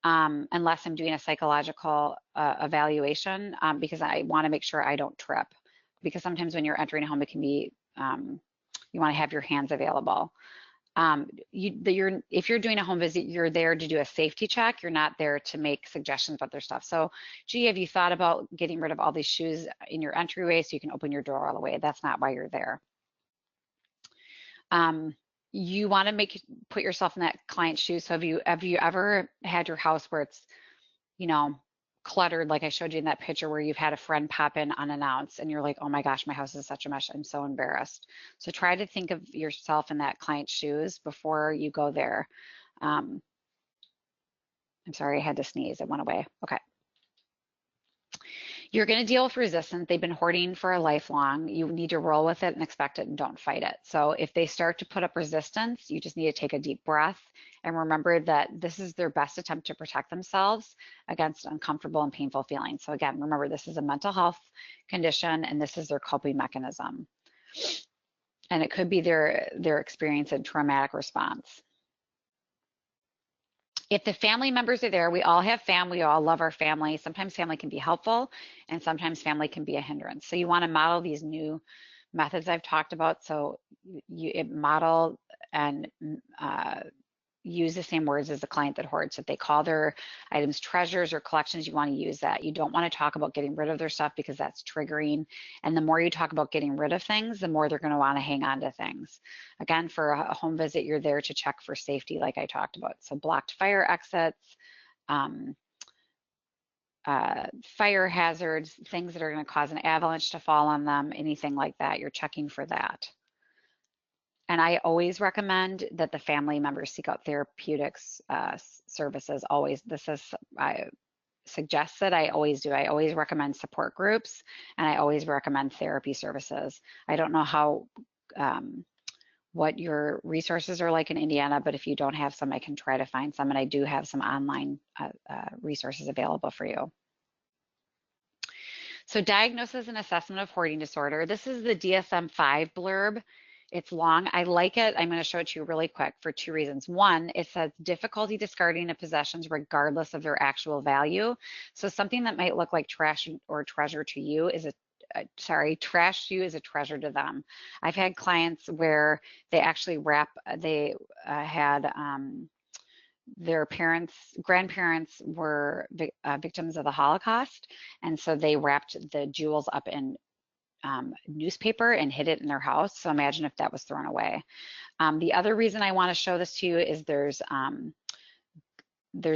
unless I'm doing a psychological evaluation because I want to make sure I don't trip. Because sometimes when you're entering a home, it can be, you want to have your hands available. If you're doing a home visit, you're there to do a safety check. You're not there to make suggestions about their stuff. So, gee, have you thought about getting rid of all these shoes in your entryway so you can open your door all the way? That's not why you're there. You want to put yourself in that client's shoes. So have you ever had your house where it's, you know, cluttered, like I showed you in that picture where you've had a friend pop in unannounced and you're like, oh my gosh, my house is such a mess. I'm so embarrassed. So try to think of yourself in that client's shoes before you go there. I'm sorry, I had to sneeze. It went away. Okay. You're going to deal with resistance. They've been hoarding for a lifelong. You need to roll with it and expect it and don't fight it. So if they start to put up resistance, you just need to take a deep breath and remember that this is their best attempt to protect themselves against uncomfortable and painful feelings. So again, remember this is a mental health condition and this is their coping mechanism. And it could be their experience and traumatic response. If the family members are there, we all have family, we all love our family. Sometimes family can be helpful and sometimes family can be a hindrance. So you want to model these new methods I've talked about. So you model and use the same words as the client that hoards. So if they call their items treasures or collections, you want to use that. You don't want to talk about getting rid of their stuff because that's triggering. And the more you talk about getting rid of things, the more they're going to want to hang on to things. Again, for a home visit, you're there to check for safety, like I talked about. So blocked fire exits, fire hazards, things that are going to cause an avalanche to fall on them, anything like that. You're checking for that. And I always recommend that the family members seek out therapeutics services. Always, I suggest that I always do. I always recommend support groups, and I always recommend therapy services. I don't know how what your resources are like in Indiana, but if you don't have some, I can try to find some, and I do have some online resources available for you. So diagnosis and assessment of hoarding disorder. This is the DSM-5 blurb. It's long. I like it. I'm going to show it to you really quick for two reasons. One, it says difficulty discarding of possessions regardless of their actual value. So something that might look like trash or treasure to you is trash to you is a treasure to them. I've had clients where they actually had their grandparents were victims of the Holocaust, and so they wrapped the jewels up in newspaper and hid it in their house. So imagine if that was thrown away. The other reason I want to show this to you is there's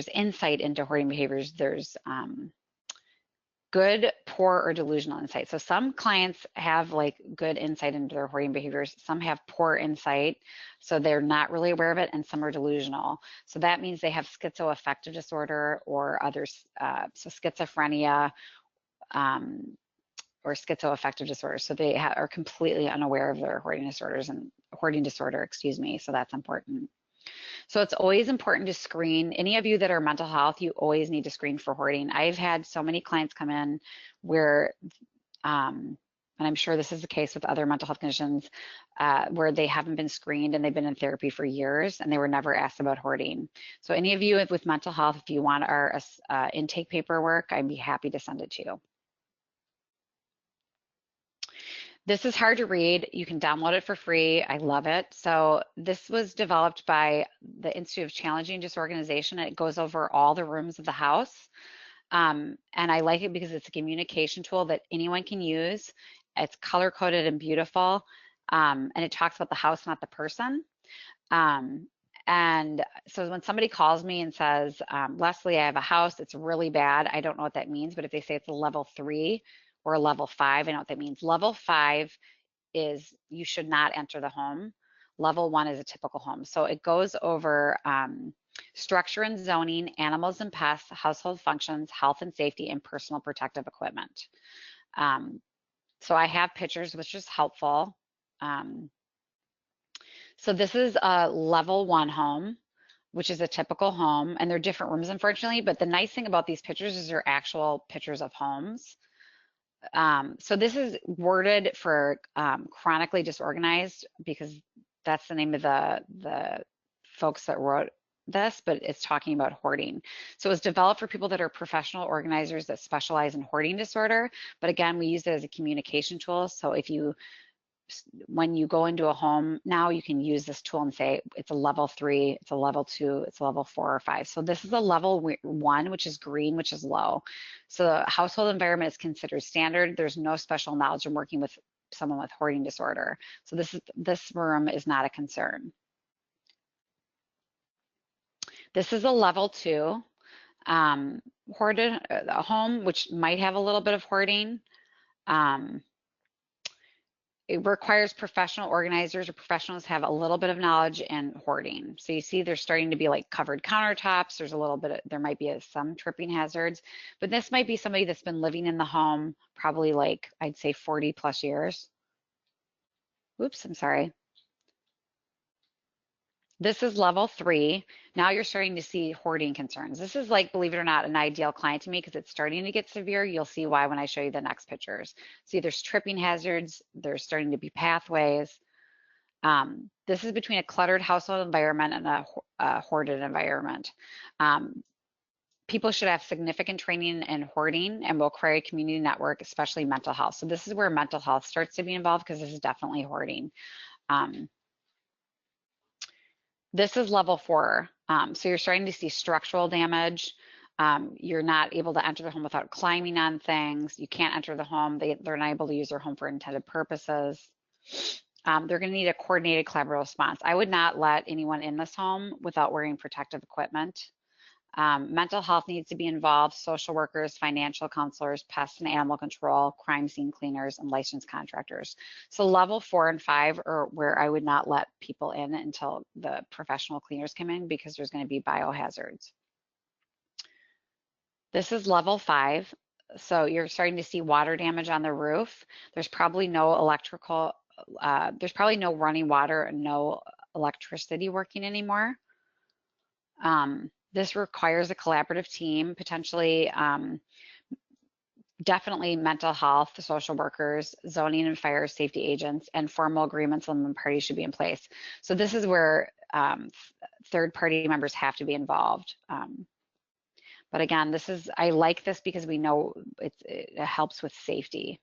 insight into hoarding behaviors. There's good, poor, or delusional insight. So some clients have like good insight into their hoarding behaviors. Some have poor insight, so they're not really aware of it, and some are delusional. So that means they have schizoaffective disorder or others, so schizophrenia, or schizoaffective disorder. So they are completely unaware of their hoarding disorder, excuse me. So that's important. So it's always important to screen. Any of you that are mental health, you always need to screen for hoarding. I've had so many clients come in where, and I'm sure this is the case with other mental health conditions, where they haven't been screened and they've been in therapy for years and they were never asked about hoarding. So any of you with mental health, if you want our intake paperwork, I'd be happy to send it to you. This is hard to read. You can download it for free. I love it. So this was developed by the Institute of Challenging Disorganization. It goes over all the rooms of the house. And I like it because it's a communication tool that anyone can use. It's color coded and beautiful. And it talks about the house, not the person. And so when somebody calls me and says, Leslie, I have a house, it's really bad. I don't know what that means, but if they say it's a level 3, or a level 5, I know what that means. Level 5 is you should not enter the home. Level 1 is a typical home. So it goes over structure and zoning, animals and pests, household functions, health and safety, and personal protective equipment. So I have pictures, which is helpful. So this is a level 1 home, which is a typical home, and they're different rooms, unfortunately. But the nice thing about these pictures is they're actual pictures of homes. So this is worded for chronically disorganized because that's the name of the folks that wrote this, but it's talking about hoarding. So it's developed for people that are professional organizers that specialize in hoarding disorder. But again, we use it as a communication tool. So when you go into a home now, you can use this tool and say it's a level 3, it's a level 2, it's a level 4 or 5. So this is a level 1, which is green, which is low. So the household environment is considered standard. There's no special knowledge in working with someone with hoarding disorder. So this room is not a concern. This is a level 2 hoarded a home, which might have a little bit of hoarding. It requires professional organizers or professionals to have a little bit of knowledge in hoarding. So you see there's starting to be like covered countertops. There's a little bit, there might be some tripping hazards, but this might be somebody that's been living in the home probably like, I'd say 40 plus years. Oops, I'm sorry. This is level 3. Now you're starting to see hoarding concerns. This is like, believe it or not, an ideal client to me because it's starting to get severe. You'll see why when I show you the next pictures. See, there's tripping hazards. There's starting to be pathways. This is between a cluttered household environment and a hoarded environment. People should have significant training in hoarding and will create a community network, especially mental health. So this is where mental health starts to be involved because this is definitely hoarding. This is level 4. So you're starting to see structural damage. You're not able to enter the home without climbing on things. You can't enter the home. They're not able to use their home for intended purposes. They're going to need a coordinated collaborative response. I would not let anyone in this home without wearing protective equipment. Mental health needs to be involved, social workers, financial counselors, pest and animal control, crime scene cleaners, and licensed contractors. So level 4 and 5 are where I would not let people in until the professional cleaners come in because there's going to be biohazards. This is level 5. So you're starting to see water damage on the roof. There's probably no electrical, there's probably no running water and no electricity working anymore. This requires a collaborative team, potentially, definitely mental health, social workers, zoning and fire safety agents, and formal agreements on the parties should be in place. So this is where third-party members have to be involved. But again, I like this because we know it helps with safety.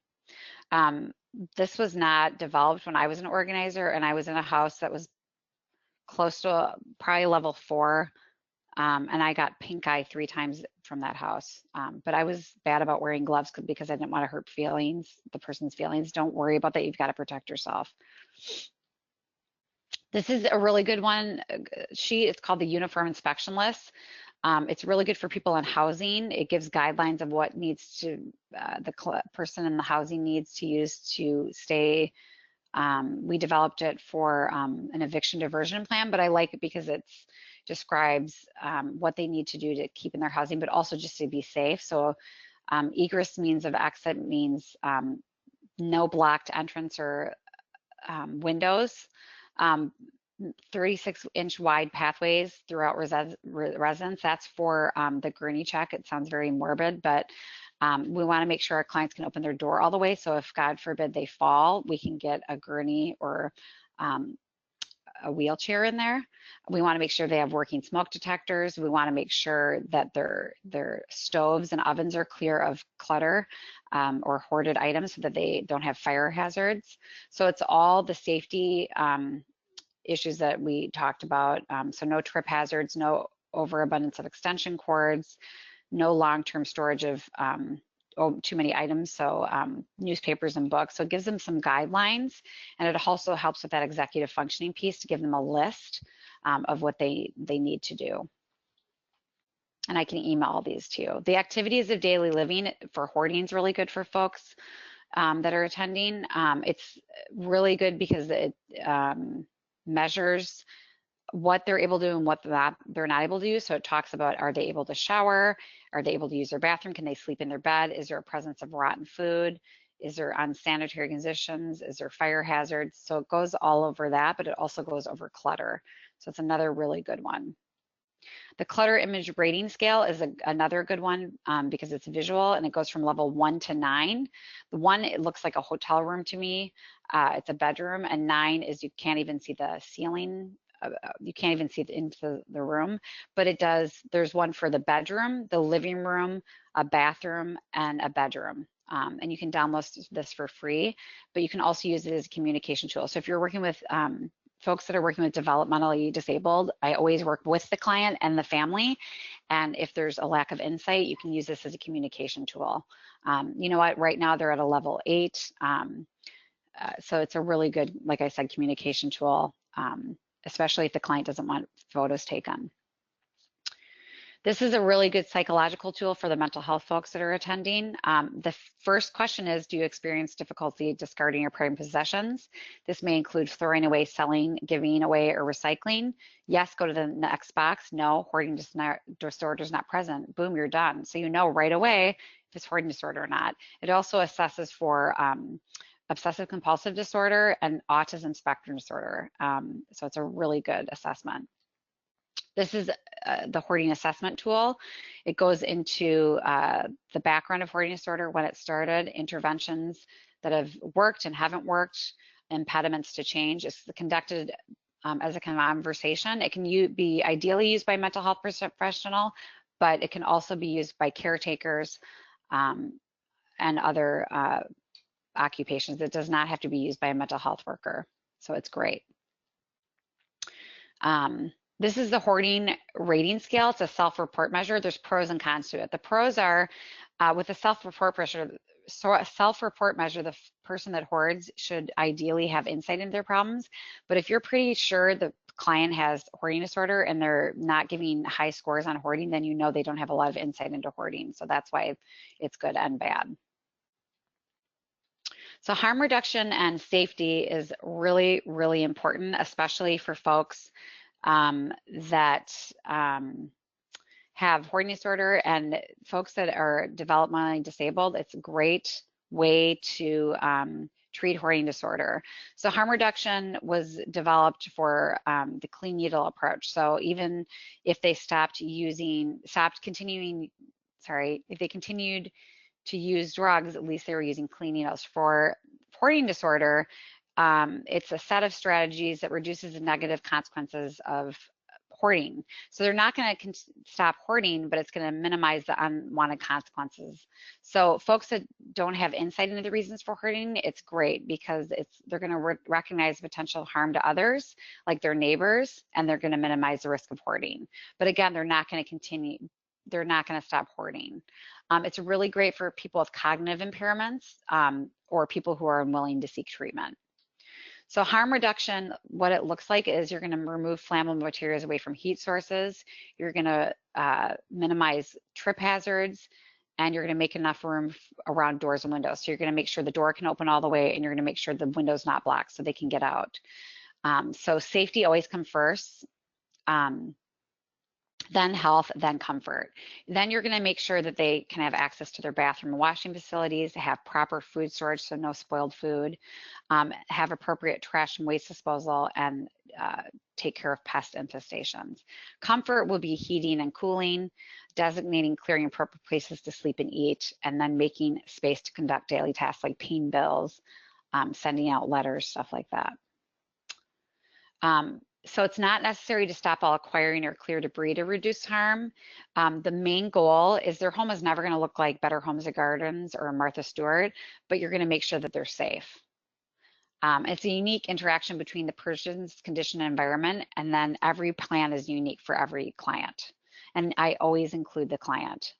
This was not developed when I was an organizer and I was in a house that was close to probably level 4. And I got pink eye 3 times from that house. But I was bad about wearing gloves because I didn't want to hurt the person's feelings. Don't worry about that. You've got to protect yourself. This is a really good one. It's called the Uniform Inspection List. It's really good for people in housing. It gives guidelines of what the person in the housing needs to use to stay. We developed it for an eviction diversion plan, but I like it because it describes what they need to do to keep in their housing, but also just to be safe. So egress means of exit means no blocked entrance or windows, 36-inch wide pathways throughout residence. That's for the gurney check. It sounds very morbid, but we want to make sure our clients can open their door all the way. So if God forbid they fall, we can get a gurney or a wheelchair in there. We want to make sure they have working smoke detectors. We want to make sure that their stoves and ovens are clear of clutter or hoarded items so that they don't have fire hazards. So it's all the safety issues that we talked about. So no trip hazards, no overabundance of extension cords, no long-term storage of too many items, so newspapers and books. So it gives them some guidelines, and it also helps with that executive functioning piece to give them a list of what they need to do. And I can email all these to you. The activities of daily living for hoarding is really good for folks that are attending. It's really good because it measures what they're able to do and what they're not able to do. So it talks about, are they able to shower? Are they able to use their bathroom? Can they sleep in their bed? Is there a presence of rotten food? Is there unsanitary conditions? Is there fire hazards? So it goes all over that, but it also goes over clutter. So it's another really good one. The clutter image rating scale is another good one because it's visual and it goes from level 1 to 9. The 1, it looks like a hotel room to me. It's a bedroom, and 9 is you can't even see the ceiling. You can't even see into the room, but it does. There's one for the bedroom, the living room, a bathroom, and a bedroom. And you can download this for free, but you can also use it as a communication tool. So if you're working with folks that are working with developmentally disabled, I always work with the client and the family. And if there's a lack of insight, you can use this as a communication tool. You know what, right now they're at a level 8. So it's a really good, like I said, communication tool, especially if the client doesn't want photos taken. This is a really good psychological tool for the mental health folks that are attending. The first question is, do you experience difficulty discarding your prized possessions? This may include throwing away, selling, giving away, or recycling. Yes, go to the next box. No, hoarding disorder is not present. Boom, you're done. So you know right away if it's hoarding disorder or not. It also assesses for obsessive compulsive disorder and autism spectrum disorder. So it's a really good assessment. This is the hoarding assessment tool. It goes into the background of hoarding disorder, when it started, interventions that have worked and haven't worked, impediments to change. It's conducted as a conversation. It can be ideally used by a mental health professional, but it can also be used by caretakers and other occupations. It does not have to be used by a mental health worker. So it's great. This is the hoarding rating scale. It's a self-report measure. There's pros and cons to it. The pros are with a self-report measure, the person that hoards should ideally have insight into their problems. But if you're pretty sure the client has hoarding disorder and they're not giving high scores on hoarding, then you know they don't have a lot of insight into hoarding. So that's why it's good and bad. So harm reduction and safety is really, really important, especially for folks that have hoarding disorder and folks that are developmentally disabled. It's a great way to treat hoarding disorder. So harm reduction was developed for the clean needle approach. So even if they if they continued to use drugs, at least they were using clean needles. For hoarding disorder, it's a set of strategies that reduces the negative consequences of hoarding. So they're not going to stop hoarding, but it's going to minimize the unwanted consequences. So folks that don't have insight into the reasons for hoarding, it's great because they're going to recognize potential harm to others, like their neighbors, and they're going to minimize the risk of hoarding. But again, they're not going to stop hoarding. It's really great for people with cognitive impairments or people who are unwilling to seek treatment. So harm reduction, what it looks like is you're going to remove flammable materials away from heat sources. You're going to minimize trip hazards, and you're going to make enough room around doors and windows. So you're going to make sure the door can open all the way, and you're going to make sure the window's not blocked so they can get out. So safety always comes first. Then health, then comfort. Then you're going to make sure that they can have access to their bathroom and washing facilities, have proper food storage, so no spoiled food, have appropriate trash and waste disposal, and take care of pest infestations. Comfort will be heating and cooling, designating clearing appropriate places to sleep and eat, and then making space to conduct daily tasks like paying bills, sending out letters, stuff like that. So it's not necessary to stop all acquiring or clear debris to reduce harm. The main goal is their home is never going to look like Better Homes and Gardens or Martha Stewart, but you're going to make sure that they're safe. It's a unique interaction between the person's condition and environment, and then every plan is unique for every client. And I always include the client.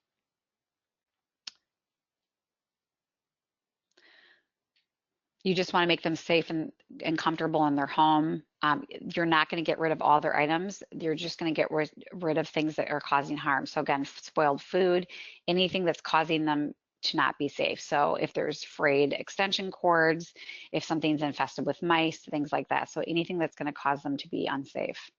You just want to make them safe and comfortable in their home. You're not going to get rid of all their items. You're just going to get rid of things that are causing harm. So again, spoiled food, anything that's causing them to not be safe. So if there's frayed extension cords, if something's infested with mice, things like that. So anything that's going to cause them to be unsafe.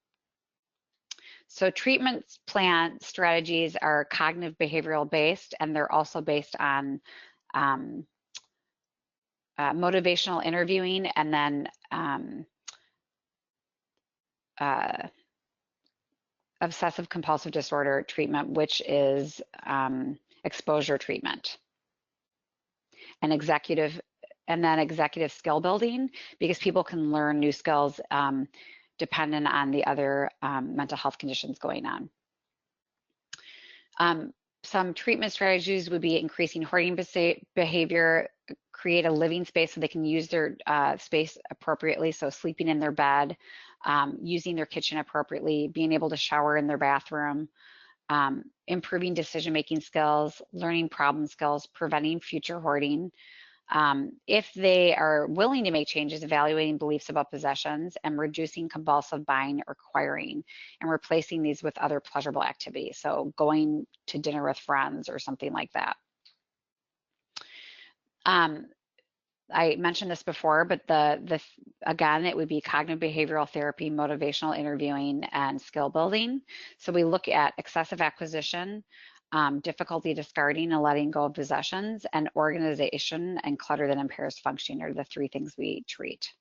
So treatment plan strategies are cognitive behavioral based, and they're also based on motivational interviewing, and then obsessive compulsive disorder treatment, which is exposure treatment, and then executive skill building, because people can learn new skills dependent on the other mental health conditions going on. Some treatment strategies would be increasing hoarding behavior, create a living space so they can use their space appropriately, so sleeping in their bed, using their kitchen appropriately, being able to shower in their bathroom, improving decision-making skills, learning problem skills, preventing future hoarding. If they are willing to make changes, evaluating beliefs about possessions, and reducing compulsive buying or acquiring, and replacing these with other pleasurable activities. So going to dinner with friends or something like that. I mentioned this before, but again, it would be cognitive behavioral therapy, motivational interviewing, and skill building. So we look at excessive acquisition, difficulty discarding and letting go of possessions, and organization and clutter that impairs functioning are the three things we treat.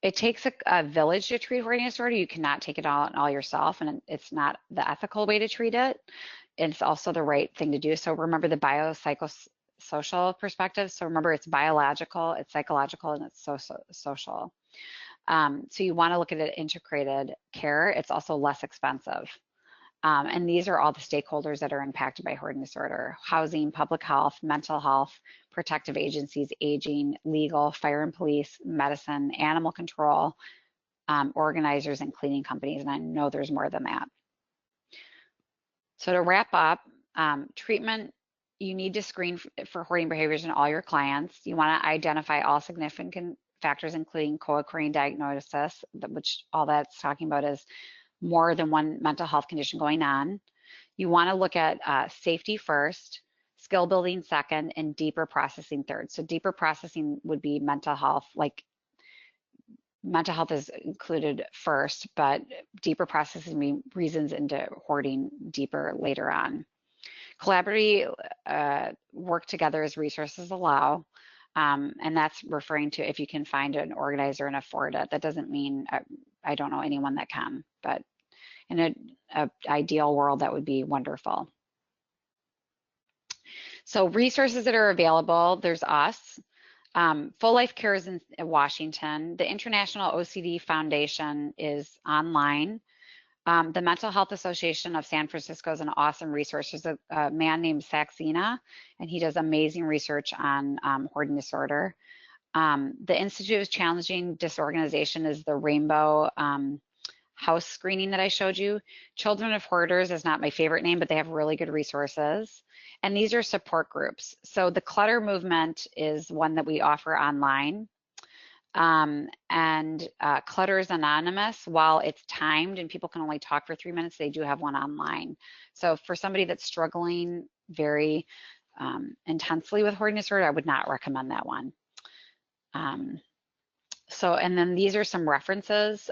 It takes a village to treat hoarding disorder. You cannot take it all yourself, and it's not the ethical way to treat it. It's also the right thing to do. So remember the biopsychosocial perspective. So remember, it's biological, it's psychological, and it's social. So you want to look at it integrated care. It's also less expensive. And these are all the stakeholders that are impacted by hoarding disorder: housing, public health, mental health, protective agencies, aging, legal, fire and police, medicine, animal control, organizers, and cleaning companies. And I know there's more than that. So to wrap up, treatment, you need to screen for hoarding behaviors in all your clients. You want to identify all significant factors, including co-occurring diagnosis, which all that's talking about is more than one mental health condition going on. You want to look at safety first, skill building second, and deeper processing third. So deeper processing would be mental health, like mental health is included first, but deeper processing means reasons into hoarding deeper later on. Collaboratively work together as resources allow, and that's referring to if you can find an organizer and afford it. That doesn't mean I don't know anyone that can, but in an ideal world, that would be wonderful. So resources that are available, there's us. Full Life Care is in Washington. The International OCD Foundation is online. The Mental Health Association of San Francisco is an awesome resource. There's a man named Saxena, and he does amazing research on hoarding disorder. The Institute of Challenging Disorganization is the Rainbow house screening that I showed you. Children of Hoarders is not my favorite name, but they have really good resources. And these are support groups. So the Clutter movement is one that we offer online. Clutter is anonymous. While it's timed and people can only talk for 3 minutes, they do have one online. So for somebody that's struggling very intensely with hoarding disorder, I would not recommend that one. And then these are some references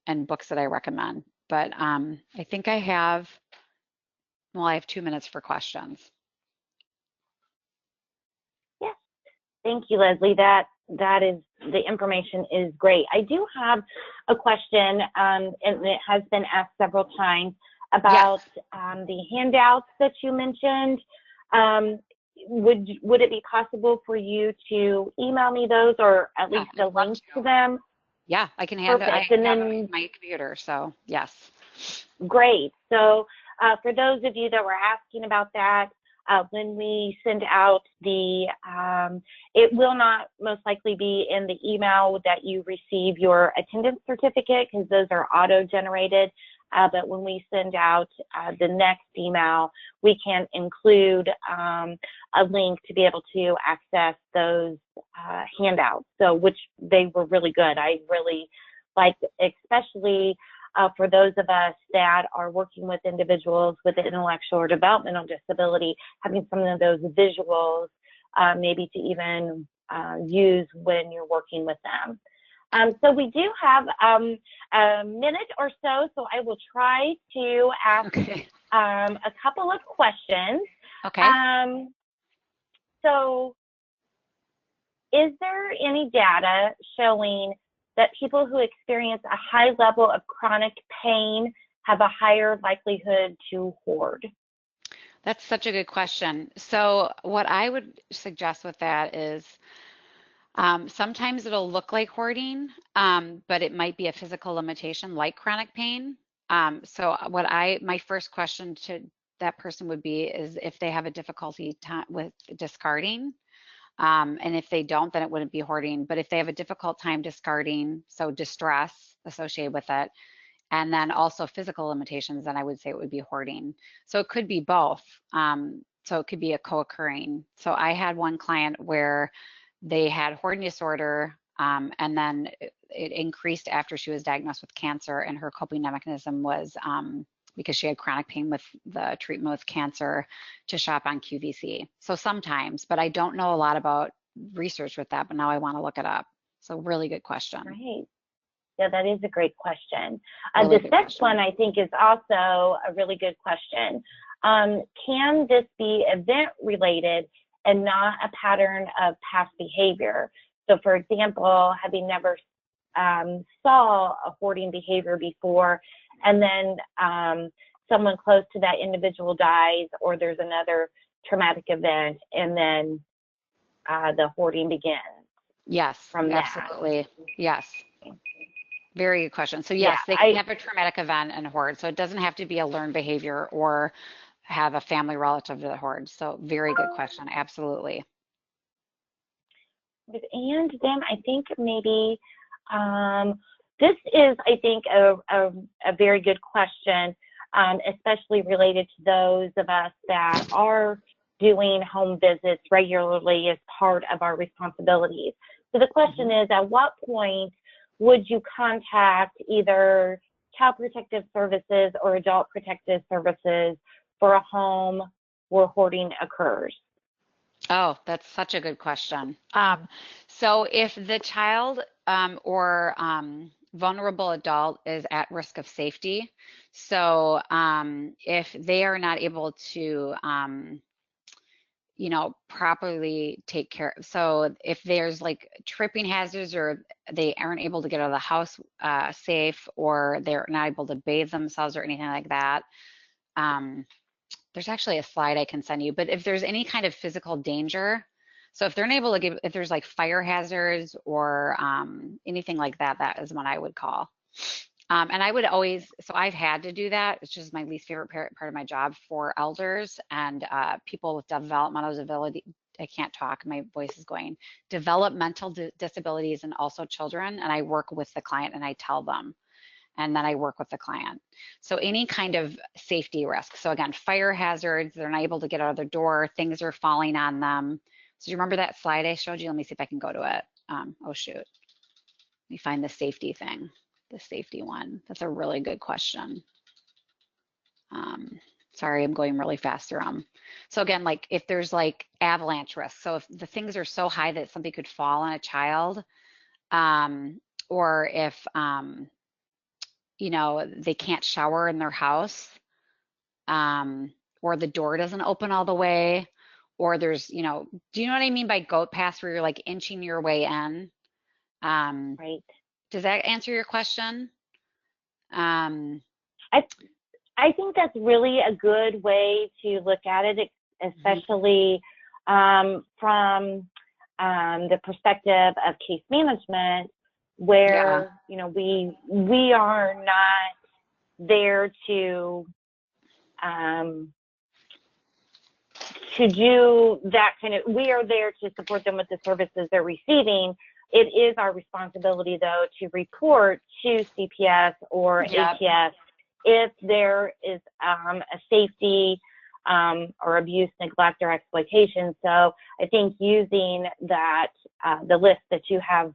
and books that I recommend. But I think I have 2 minutes for questions. Yes, thank you, Leslie. That is, the information is great. I do have a question, and it has been asked several times about the handouts that you mentioned. Would it be possible for you to email me those, or at least the link to them? Yeah, I can hand it. I have my computer, so yes. Great. So for those of you that were asking about that, when we send out it will not most likely be in the email that you receive your attendance certificate, because those are auto-generated. But when we send out the next email, we can include a link to be able to access those handouts. So, which they were really good. I really liked, especially for those of us that are working with individuals with an intellectual or developmental disability, having some of those visuals maybe to even use when you're working with them. So we do have a minute or so I will try to ask a couple of questions. Okay. So is there any data showing that people who experience a high level of chronic pain have a higher likelihood to hoard? That's such a good question. So what I would suggest with that is sometimes it'll look like hoarding, but it might be a physical limitation like chronic pain. So my first question to that person would be is if they have a difficulty with discarding. And if they don't, then it wouldn't be hoarding. But if they have a difficult time discarding, so distress associated with it, and then also physical limitations, then I would say it would be hoarding. So it could be both. So it could be a co-occurring. So I had one client where they had hoarding disorder, and then it increased after she was diagnosed with cancer, and her coping mechanism was because she had chronic pain with the treatment with cancer to shop on QVC. So sometimes, but I don't know a lot about research with that, but now I want to look it up. So really good question. Right. Yeah, that is a great question. Really This next one I think is also a really good question. Can this be event related and not a pattern of past behavior? So for example, having never saw a hoarding behavior before, and then someone close to that individual dies, or there's another traumatic event, and then the hoarding begins. Yes, from absolutely. That. Yes. Very good question. So yes, Yeah, they can have a traumatic event and hoard. So it doesn't have to be a learned behavior or have a family relative that hoards. So very good question. Absolutely. And then I think maybe this is, I think, a very good question, especially related to those of us that are doing home visits regularly as part of our responsibilities. So the question is, at what point would you contact either Child Protective Services or Adult Protective Services for a home where hoarding occurs? Oh, that's such a good question. So if the child or vulnerable adult is at risk of safety, so if they are not able to properly take care. So if there's like tripping hazards, or they aren't able to get out of the house safe, or they're not able to bathe themselves or anything like that, there's actually a slide I can send you. But if there's any kind of physical danger, so if they're unable to give, if there's like fire hazards or anything like that, that is what I would call. And I would always, so I've had to do that. It's just my least favorite part of my job for elders and people with developmental disability. I can't talk, my voice is going. Developmental disabilities and also children. And I work with the client and I tell them. And then I work with the client. So any kind of safety risk. So again, fire hazards, they're not able to get out of their door, things are falling on them. So do you remember that slide I showed you? Let me see if I can go to it. Oh shoot. Let me find the safety thing. The safety one. That's a really good question. Sorry, I'm going really fast through them. So again, like if there's like avalanche risk, so if the things are so high that something could fall on a child, or if they can't shower in their house, or the door doesn't open all the way, or there's, do you know what I mean by goat pass, where you're like inching your way in? Right. Does that answer your question? I think that's really a good way to look at it, especially from the perspective of case management, where we are not there to do that kind of. We are there to support them with the services they're receiving. It is our responsibility, though, to report to CPS or APS if there is a safety or abuse, neglect, or exploitation. So I think using that, the list that you have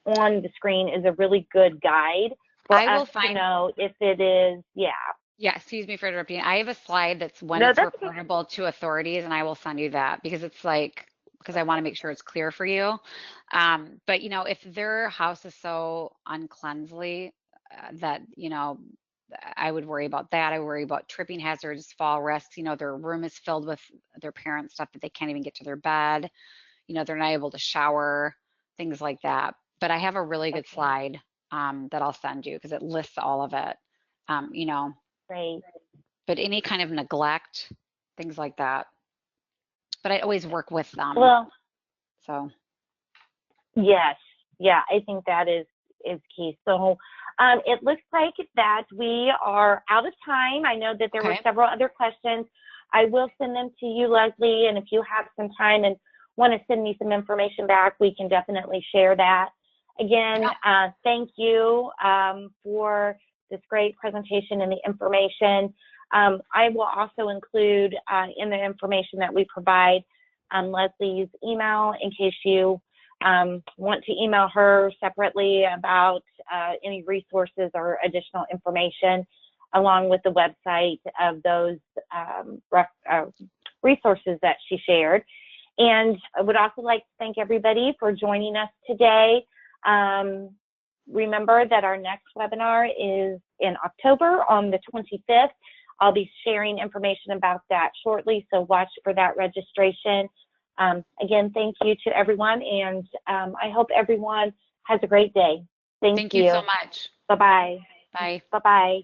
on the screen is a really good guide for I will us to find, know if it is, yeah. yeah, excuse me for interrupting. I have a slide that's when No, it's that's okay. reportable to authorities, and I will send you that because it's like, because I want to make sure it's clear for you. But you know, if their house is so uncleansly that, you know, I would worry about that. I worry about tripping hazards, fall risks. You know, their room is filled with their parents' stuff that they can't even get to their bed. You know, they're not able to shower, things like that. But I have a really good Okay, slide that I'll send you because it lists all of it. You know, great. but any kind of neglect, things like that. But I always work with them. Well, So, yes, yeah, I think that is key. So it looks like that we are out of time. I know that there were okay. several other questions. I will send them to you, Leslie, and if you have some time and want to send me some information back, we can definitely share that. Again, Yeah. thank you for this great presentation and the information. I will also include in the information that we provide Leslie's email in case you want to email her separately about any resources or additional information, along with the website of those resources that she shared. And I would also like to thank everybody for joining us today. Remember that our next webinar is in October on the 25th. I'll be sharing information about that shortly, so watch for that registration. Again, thank you to everyone, and I hope everyone has a great day. Thank Thank you so you. much. Bye-bye. Bye. Bye-bye.